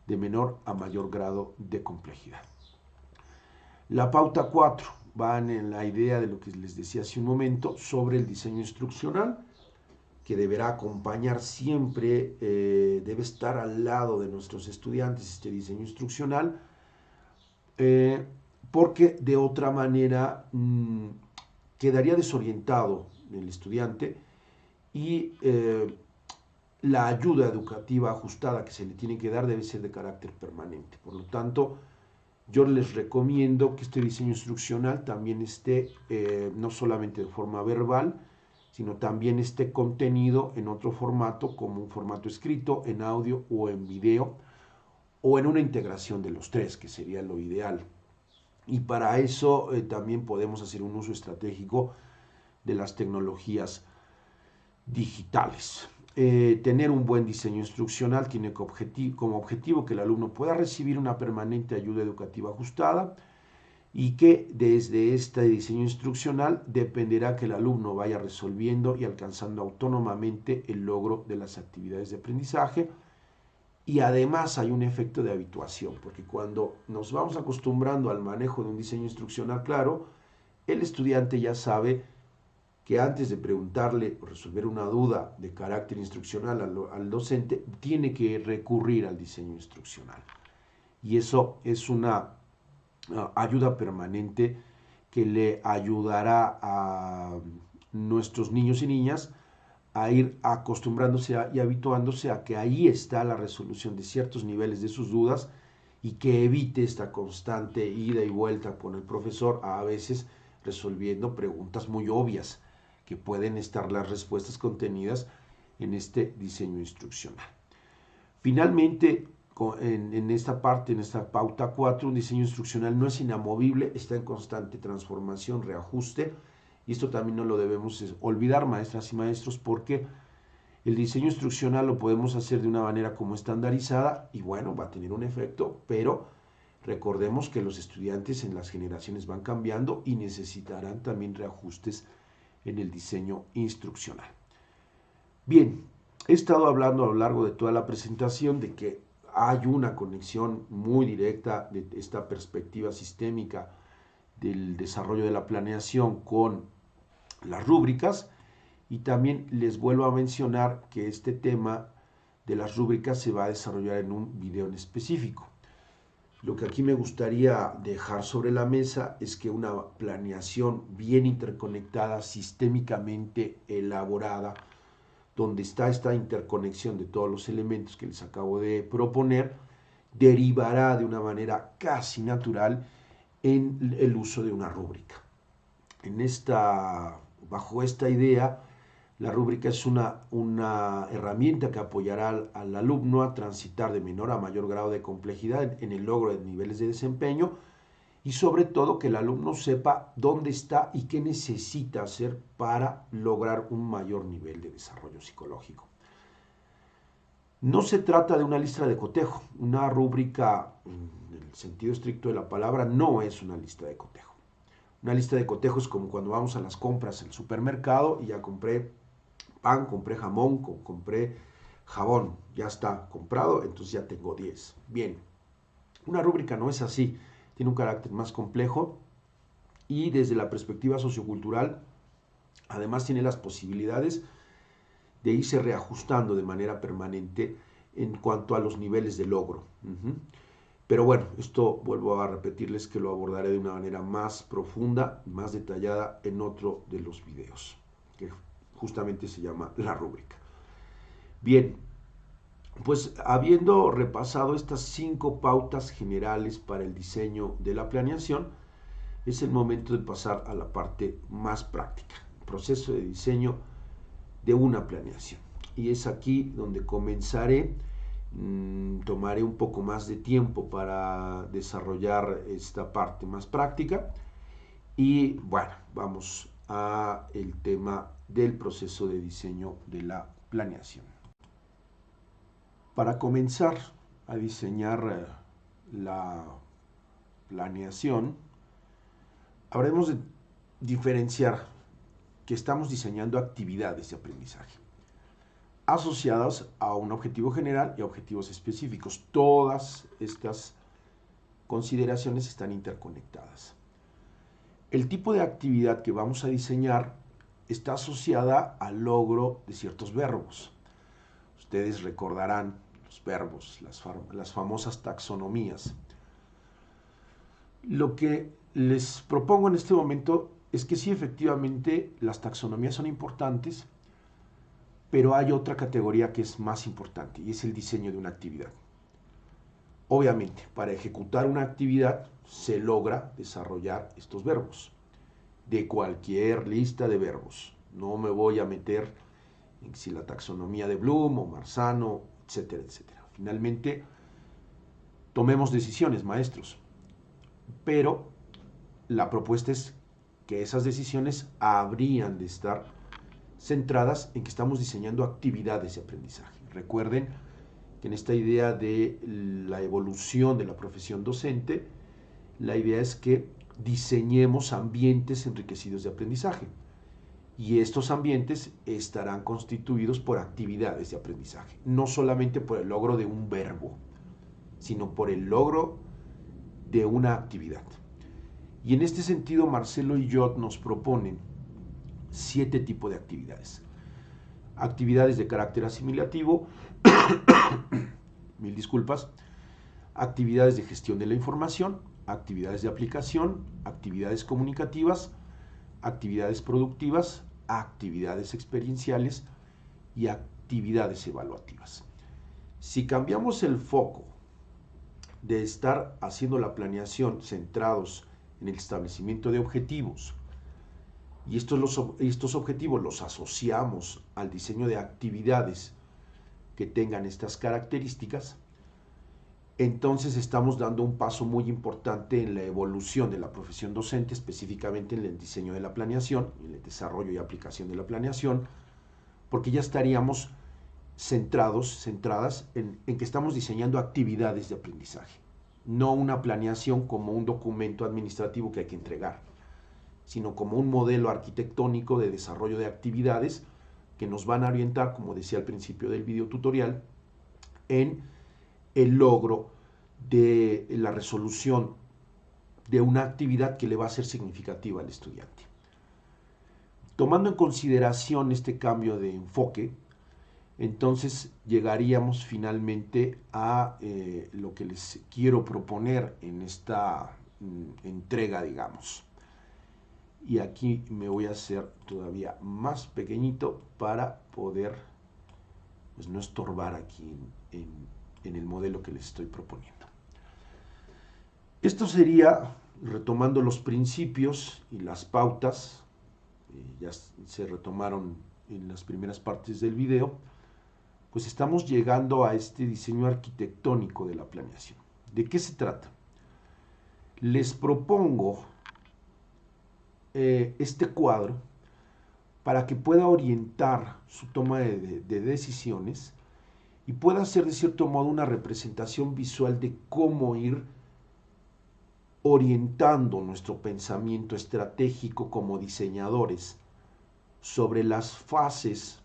de menor a mayor grado de complejidad. La pauta 4 va en la idea de lo que les decía hace un momento sobre el diseño instruccional, que deberá acompañar siempre, debe estar al lado de nuestros estudiantes este diseño instruccional, porque de otra manera quedaría desorientado el estudiante y la ayuda educativa ajustada que se le tiene que dar debe ser de carácter permanente. Por lo tanto, yo les recomiendo que este diseño instruccional también esté no solamente de forma verbal, sino también esté contenido en otro formato, como un formato escrito, en audio o en video, o en una integración de los tres, que sería lo ideal. Y para eso también podemos hacer un uso estratégico de las tecnologías digitales. Tener un buen diseño instruccional tiene como objetivo que el alumno pueda recibir una permanente ayuda educativa ajustada, y que desde este diseño instruccional dependerá que el alumno vaya resolviendo y alcanzando autónomamente el logro de las actividades de aprendizaje. Y además hay un efecto de habituación, porque cuando nos vamos acostumbrando al manejo de un diseño instruccional claro, el estudiante ya sabe que antes de preguntarle o resolver una duda de carácter instruccional al docente, tiene que recurrir al diseño instruccional. Y eso es una ayuda permanente que le ayudará a nuestros niños y niñas a ir acostumbrándose y habituándose a que ahí está la resolución de ciertos niveles de sus dudas y que evite esta constante ida y vuelta con el profesor, a veces resolviendo preguntas muy obvias que pueden estar las respuestas contenidas en este diseño instruccional. Finalmente, en esta parte, en esta pauta 4, un diseño instruccional no es inamovible, está en constante transformación, reajuste, y esto también no lo debemos olvidar, maestras y maestros, porque el diseño instruccional lo podemos hacer de una manera como estandarizada y bueno, va a tener un efecto, pero recordemos que los estudiantes en las generaciones van cambiando y necesitarán también reajustes en el diseño instruccional. Bien, he estado hablando a lo largo de toda la presentación de que hay una conexión muy directa de esta perspectiva sistémica del desarrollo de la planeación con las rúbricas, y también les vuelvo a mencionar que este tema de las rúbricas se va a desarrollar en un video en específico. Lo que aquí me gustaría dejar sobre la mesa es que una planeación bien interconectada, sistémicamente elaborada, donde está esta interconexión de todos los elementos que les acabo de proponer, derivará de una manera casi natural en el uso de una rúbrica. Bajo esta idea, la rúbrica es una herramienta que apoyará al alumno a transitar de menor a mayor grado de complejidad en el logro de niveles de desempeño, y sobre todo que el alumno sepa dónde está y qué necesita hacer para lograr un mayor nivel de desarrollo psicológico. No se trata de una lista de cotejo. Una rúbrica, en el sentido estricto de la palabra, no es una lista de cotejo. Una lista de cotejo es como cuando vamos a las compras al supermercado y ya compré pan, compré jamón, compré jabón, ya está comprado, entonces ya tengo 10. Bien, una rúbrica no es así, tiene un carácter más complejo y desde la perspectiva sociocultural, además tiene las posibilidades de irse reajustando de manera permanente en cuanto a los niveles de logro. Pero bueno, esto vuelvo a repetirles que lo abordaré de una manera más profunda, más detallada en otro de los videos, que justamente se llama la rúbrica. Bien, pues habiendo repasado estas 5 pautas generales para el diseño de la planeación, es el momento de pasar a la parte más práctica, el proceso de diseño de una planeación. Y es aquí donde comenzaré. Tomaré un poco más de tiempo para desarrollar esta parte más práctica. Y bueno, vamos a el tema del proceso de diseño de la planeación. Para comenzar a diseñar la planeación, habremos de diferenciar que estamos diseñando actividades de aprendizaje asociadas a un objetivo general y a objetivos específicos. Todas estas consideraciones están interconectadas. El tipo de actividad que vamos a diseñar está asociada al logro de ciertos verbos. Ustedes recordarán los verbos, las famosas taxonomías. Lo que les propongo en este momento es que sí, efectivamente, las taxonomías son importantes, pero hay otra categoría que es más importante y es el diseño de una actividad. Obviamente, para ejecutar una actividad se logra desarrollar estos verbos de cualquier lista de verbos. No me voy a meter en si la taxonomía de Bloom o Marzano, etcétera, etcétera. Finalmente, tomemos decisiones, maestros, pero la propuesta es que esas decisiones habrían de estar centradas en que estamos diseñando actividades de aprendizaje. Recuerden que en esta idea de la evolución de la profesión docente, la idea es que diseñemos ambientes enriquecidos de aprendizaje. Y estos ambientes estarán constituidos por actividades de aprendizaje, no solamente por el logro de un verbo, sino por el logro de una actividad. Y en este sentido, Marcelo y Jod nos proponen 7 tipos de actividades. Actividades de carácter asimilativo, mil disculpas, actividades de gestión de la información, actividades de aplicación, actividades comunicativas, actividades productivas, actividades experienciales y actividades evaluativas. Si cambiamos el foco de estar haciendo la planeación centrados en el establecimiento de objetivos, y estos objetivos los asociamos al diseño de actividades que tengan estas características, entonces estamos dando un paso muy importante en la evolución de la profesión docente, específicamente en el diseño de la planeación, en el desarrollo y aplicación de la planeación, porque ya estaríamos centradas en que estamos diseñando actividades de aprendizaje, no una planeación como un documento administrativo que hay que entregar, sino como un modelo arquitectónico de desarrollo de actividades que nos van a orientar, como decía al principio del video tutorial, en el logro de la resolución de una actividad que le va a ser significativa al estudiante. Tomando en consideración este cambio de enfoque, entonces llegaríamos finalmente a lo que les quiero proponer en esta entrega, digamos. Y aquí me voy a hacer todavía más pequeñito para poder pues, no estorbar aquí en el modelo que les estoy proponiendo. Esto sería, retomando los principios y las pautas, ya se retomaron en las primeras partes del video, pues estamos llegando a este diseño arquitectónico de la planeación. ¿De qué se trata? Les propongo este cuadro para que pueda orientar su toma de decisiones y pueda ser de cierto modo una representación visual de cómo ir orientando nuestro pensamiento estratégico como diseñadores sobre las fases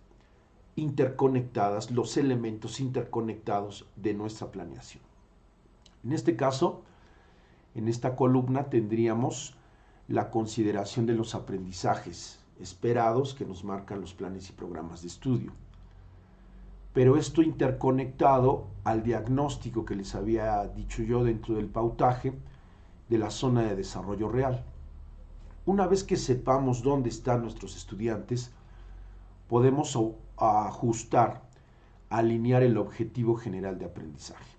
interconectadas, los elementos interconectados de nuestra planeación. En este caso, en esta columna tendríamos la consideración de los aprendizajes esperados que nos marcan los planes y programas de estudio. Pero esto interconectado al diagnóstico que les había dicho yo dentro del pautaje de la zona de desarrollo real. Una vez que sepamos dónde están nuestros estudiantes, podemos ajustar, alinear el objetivo general de aprendizaje.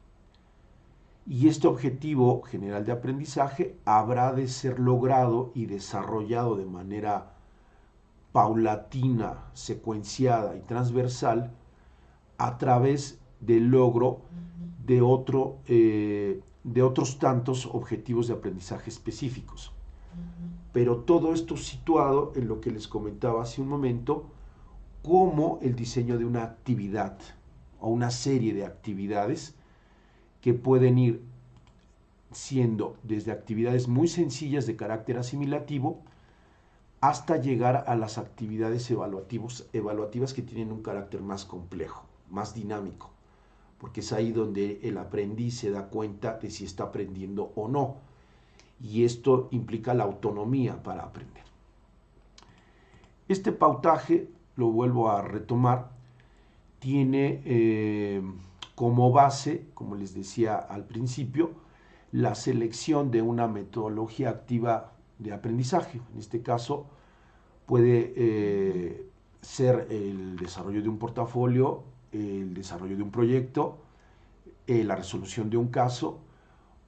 Y este objetivo general de aprendizaje habrá de ser logrado y desarrollado de manera paulatina, secuenciada y transversal a través del logro de otros tantos objetivos de aprendizaje específicos. Pero todo esto situado en lo que les comentaba hace un momento, como el diseño de una actividad o una serie de actividades que pueden ir siendo desde actividades muy sencillas de carácter asimilativo hasta llegar a las actividades evaluativas que tienen un carácter más complejo, más dinámico, porque es ahí donde el aprendiz se da cuenta de si está aprendiendo o no, y esto implica la autonomía para aprender. Este pautaje, lo vuelvo a retomar, tiene como base, como les decía al principio, la selección de una metodología activa de aprendizaje. En este caso puede ser el desarrollo de un portafolio, el desarrollo de un proyecto, la resolución de un caso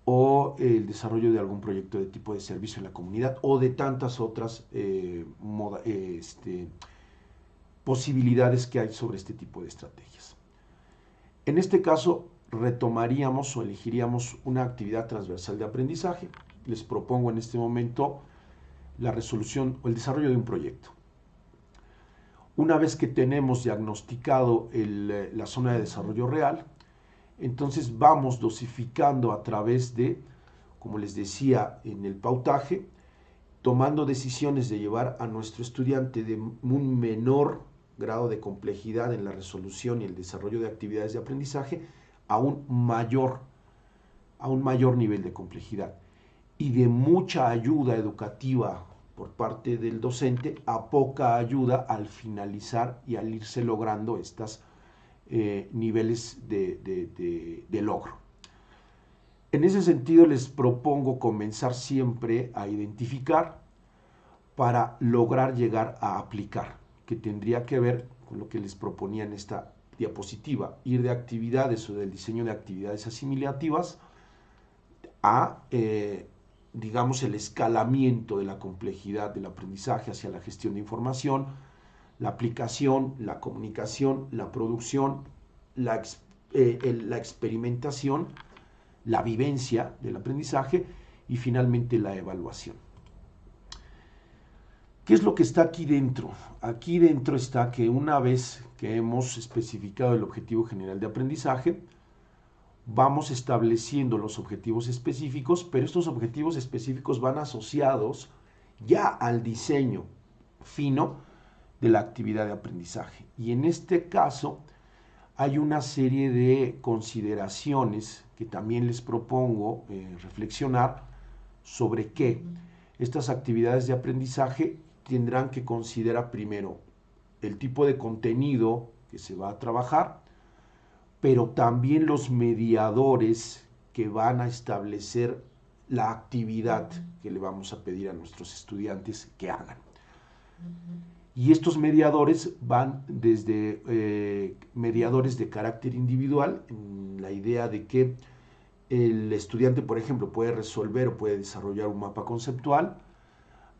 o el desarrollo de algún proyecto de tipo de servicio en la comunidad o de tantas otras posibilidades que hay sobre este tipo de estrategias. En este caso, retomaríamos o elegiríamos una actividad transversal de aprendizaje. Les propongo en este momento la resolución o el desarrollo de un proyecto. Una vez que tenemos diagnosticado la zona de desarrollo real, entonces vamos dosificando a través de, como les decía en el pautaje, tomando decisiones de llevar a nuestro estudiante de un menor grado de complejidad en la resolución y el desarrollo de actividades de aprendizaje a un mayor nivel de complejidad, y de mucha ayuda educativa por parte del docente a poca ayuda al finalizar y al irse logrando estos niveles de logro. En ese sentido, les propongo comenzar siempre a identificar para lograr llegar a aplicar, que tendría que ver con lo que les proponía en esta diapositiva, ir de actividades o del diseño de actividades asimilativas a, digamos, el escalamiento de la complejidad del aprendizaje hacia la gestión de información, la aplicación, la comunicación, la producción, la experimentación, la vivencia del aprendizaje y finalmente la evaluación. ¿Qué es lo que está aquí dentro? Aquí dentro está que una vez que hemos especificado el objetivo general de aprendizaje, vamos estableciendo los objetivos específicos, pero estos objetivos específicos van asociados ya al diseño fino de la actividad de aprendizaje. Y en este caso hay una serie de consideraciones que también les propongo reflexionar sobre que estas actividades de aprendizaje tendrán que considerar primero el tipo de contenido que se va a trabajar, pero también los mediadores que van a establecer la actividad que le vamos a pedir a nuestros estudiantes que hagan. Y estos mediadores van desde mediadores de carácter individual, en la idea de que el estudiante, por ejemplo, puede resolver o puede desarrollar un mapa conceptual,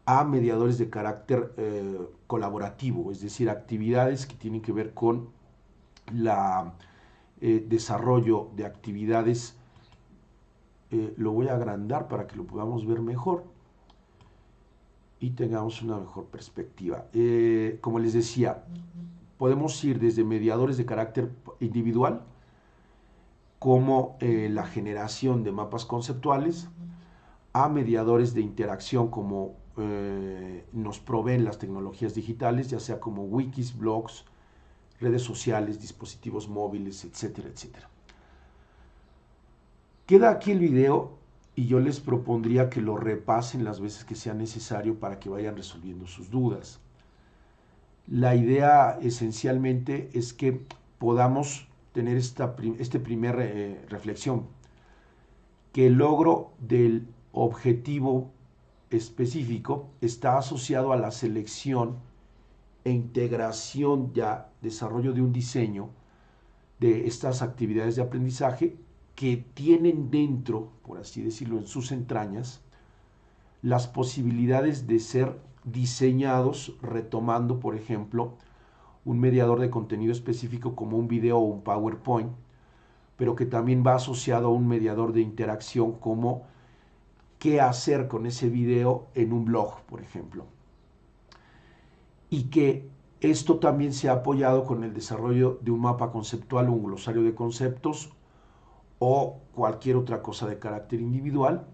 a mediadores de carácter colaborativo, es decir, actividades que tienen que ver con la desarrollo de actividades. Lo voy a agrandar para que lo podamos ver mejor y tengamos una mejor perspectiva. Como les decía, podemos ir desde mediadores de carácter individual, como la generación de mapas conceptuales, a mediadores de interacción como nos proveen las tecnologías digitales, ya sea como wikis, blogs, redes sociales, dispositivos móviles, etcétera, etcétera. Queda aquí el video y yo les propondría que lo repasen las veces que sea necesario para que vayan resolviendo sus dudas. La idea esencialmente es que podamos tener esta primera reflexión, que el logro del objetivo específico está asociado a la selección e integración, ya desarrollo de un diseño de estas actividades de aprendizaje que tienen dentro, por así decirlo, en sus entrañas, las posibilidades de ser diseñados retomando, por ejemplo, un mediador de contenido específico como un video o un PowerPoint, pero que también va asociado a un mediador de interacción como qué hacer con ese video en un blog, por ejemplo. Y que esto también se ha apoyado con el desarrollo de un mapa conceptual, un glosario de conceptos o cualquier otra cosa de carácter individual,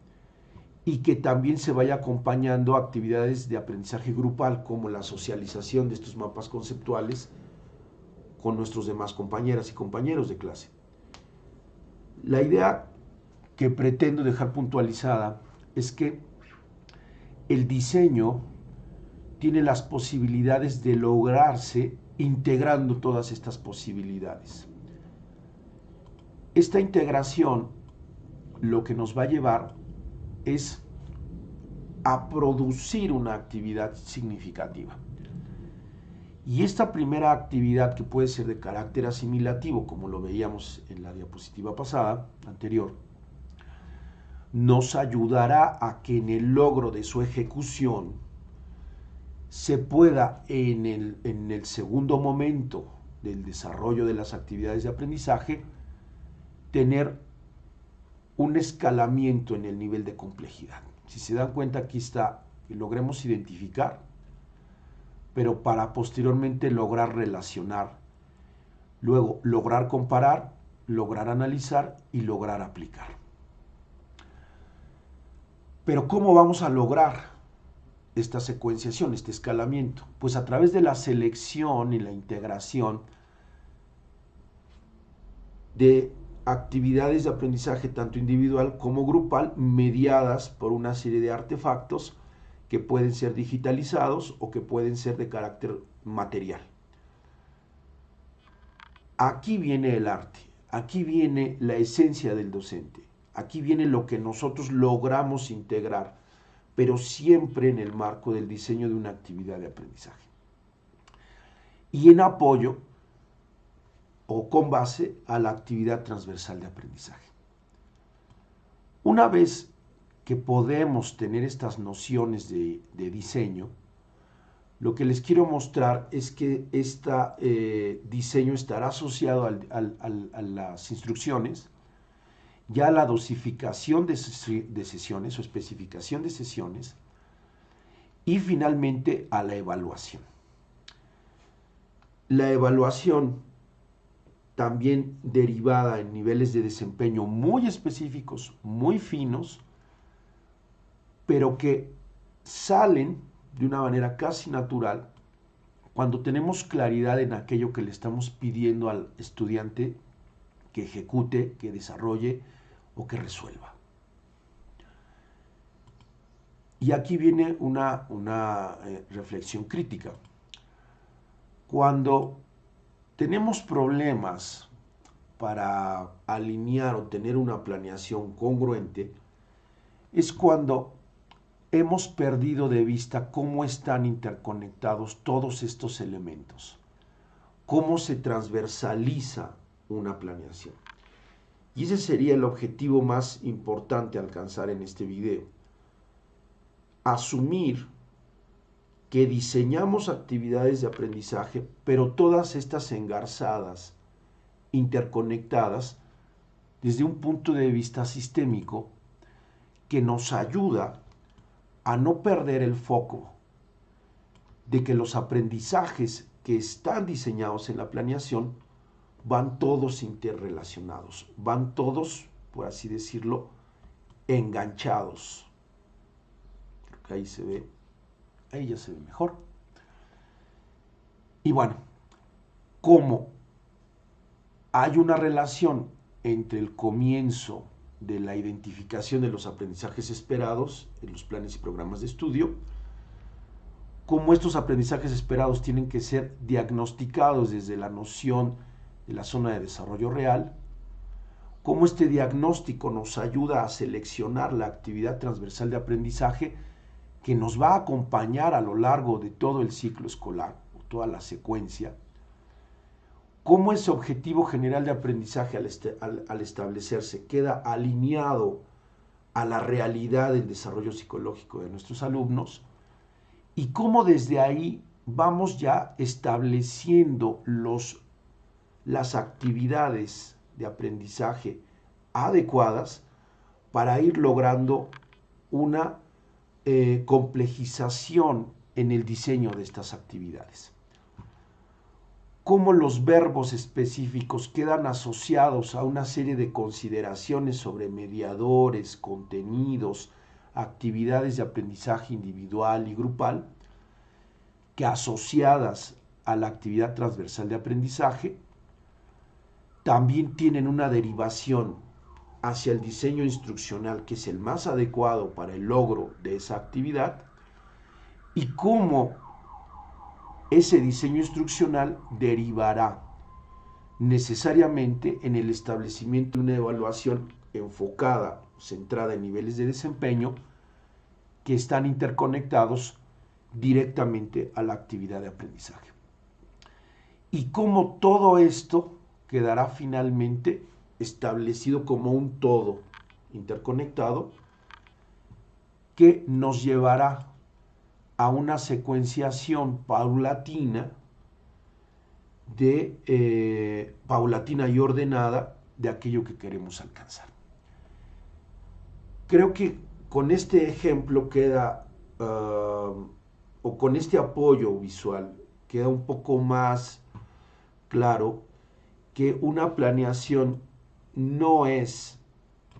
y que también se vaya acompañando actividades de aprendizaje grupal como la socialización de estos mapas conceptuales con nuestros demás compañeras y compañeros de clase. La idea que pretendo dejar puntualizada es que el diseño tiene las posibilidades de lograrse integrando todas estas posibilidades. Esta integración lo que nos va a llevar es a producir una actividad significativa. Y esta primera actividad, que puede ser de carácter asimilativo, como lo veíamos en la diapositiva pasada, anterior, nos ayudará a que en el logro de su ejecución se pueda, en el segundo momento del desarrollo de las actividades de aprendizaje, tener un escalamiento en el nivel de complejidad. Si se dan cuenta, aquí está que logremos identificar, pero para posteriormente lograr relacionar, luego lograr comparar, lograr analizar y lograr aplicar. Pero ¿cómo vamos a lograr esta secuenciación, este escalamiento? Pues a través de la selección y la integración de actividades de aprendizaje tanto individual como grupal, mediadas por una serie de artefactos que pueden ser digitalizados o que pueden ser de carácter material. Aquí viene el arte, aquí viene la esencia del docente, aquí viene lo que nosotros logramos integrar, pero siempre en el marco del diseño de una actividad de aprendizaje. Y en apoyo o con base a la actividad transversal de aprendizaje. Una vez que podemos tener estas nociones de diseño, lo que les quiero mostrar es que este diseño estará asociado a las instrucciones, ya a la dosificación de sesiones o especificación de sesiones y finalmente a la evaluación. La evaluación, también derivada en niveles de desempeño muy específicos, muy finos, pero que salen de una manera casi natural cuando tenemos claridad en aquello que le estamos pidiendo al estudiante que ejecute, que desarrolle o que resuelva. Y aquí viene una reflexión crítica. Cuando tenemos problemas para alinear o tener una planeación congruente, es cuando hemos perdido de vista cómo están interconectados todos estos elementos, cómo se transversaliza una planeación. Y ese sería el objetivo más importante a alcanzar en este video. Asumir que diseñamos actividades de aprendizaje, pero todas estas engarzadas, interconectadas, desde un punto de vista sistémico, que nos ayuda a no perder el foco de que los aprendizajes que están diseñados en la planeación van todos interrelacionados, van todos, por así decirlo, enganchados. Creo que ahí se ve, ahí ya se ve mejor. Y bueno, como hay una relación entre el comienzo de la identificación de los aprendizajes esperados en los planes y programas de estudio, cómo estos aprendizajes esperados tienen que ser diagnosticados desde la noción de la zona de desarrollo real, cómo este diagnóstico nos ayuda a seleccionar la actividad transversal de aprendizaje que nos va a acompañar a lo largo de todo el ciclo escolar, toda la secuencia, cómo ese objetivo general de aprendizaje al establecerse queda alineado a la realidad del desarrollo psicológico de nuestros alumnos y cómo desde ahí vamos ya estableciendo las actividades de aprendizaje adecuadas para ir logrando una complejización en el diseño de estas actividades. Cómo los verbos específicos quedan asociados a una serie de consideraciones sobre mediadores, contenidos, actividades de aprendizaje individual y grupal, que asociadas a la actividad transversal de aprendizaje, también tienen una derivación hacia el diseño instruccional, que es el más adecuado para el logro de esa actividad, y cómo ese diseño instruccional derivará necesariamente en el establecimiento de una evaluación enfocada, centrada en niveles de desempeño que están interconectados directamente a la actividad de aprendizaje. Y cómo todo esto quedará finalmente establecido como un todo interconectado que nos llevará a una secuenciación paulatina paulatina y ordenada de aquello que queremos alcanzar. Creo que con este ejemplo queda, o con este apoyo visual, queda un poco más claro que una planeación no es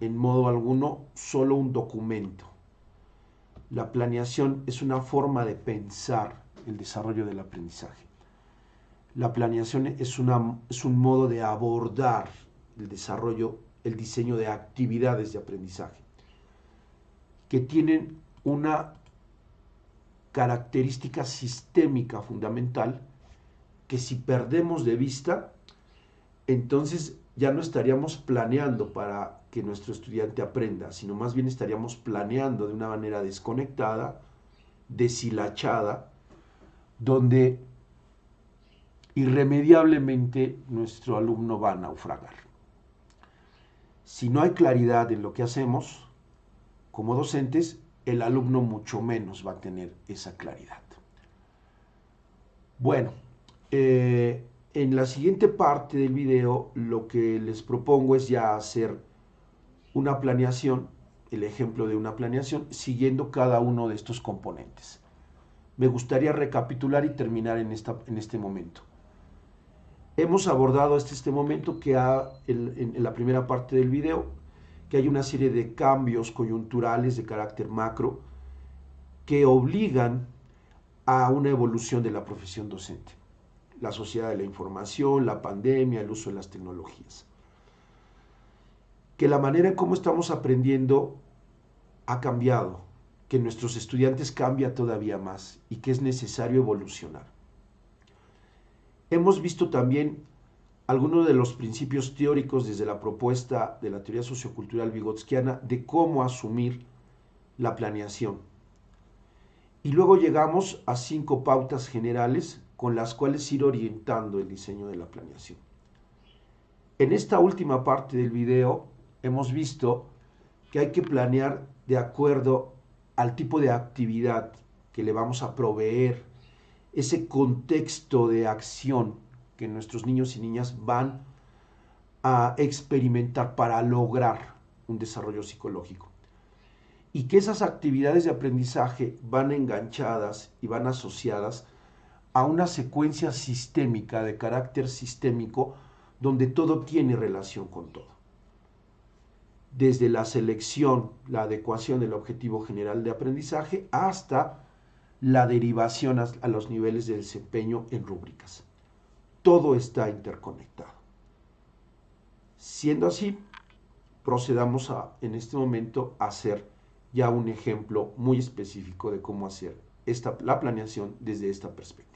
en modo alguno solo un documento. La planeación es una forma de pensar el desarrollo del aprendizaje. La planeación es un modo de abordar el desarrollo, el diseño de actividades de aprendizaje que tienen una característica sistémica fundamental que si perdemos de vista, entonces ya no estaríamos planeando para que nuestro estudiante aprenda, sino más bien estaríamos planeando de una manera desconectada, deshilachada, donde irremediablemente nuestro alumno va a naufragar. Si no hay claridad en lo que hacemos, como docentes, el alumno mucho menos va a tener esa claridad. Bueno, en la siguiente parte del video lo que les propongo es ya hacer una planeación, el ejemplo de una planeación, siguiendo cada uno de estos componentes. Me gustaría recapitular y terminar en este momento. Hemos abordado hasta este momento que en la primera parte del video que hay una serie de cambios coyunturales de carácter macro que obligan a una evolución de la profesión docente. La sociedad de la información, la pandemia, el uso de las tecnologías. Que la manera en cómo estamos aprendiendo ha cambiado, que nuestros estudiantes cambia todavía más y que es necesario evolucionar. Hemos visto también algunos de los principios teóricos desde la propuesta de la teoría sociocultural vygotskiana de cómo asumir la planeación. Y luego llegamos a 5 pautas generales con las cuales ir orientando el diseño de la planeación. En esta última parte del video hemos visto que hay que planear de acuerdo al tipo de actividad que le vamos a proveer, ese contexto de acción que nuestros niños y niñas van a experimentar para lograr un desarrollo psicológico. Y que esas actividades de aprendizaje van enganchadas y van asociadas a una secuencia sistémica, de carácter sistémico, donde todo tiene relación con todo. Desde la selección, la adecuación del objetivo general de aprendizaje, hasta la derivación a los niveles de desempeño en rúbricas. Todo está interconectado. Siendo así, procedamos en este momento a hacer ya un ejemplo muy específico de cómo hacer la planeación desde esta perspectiva.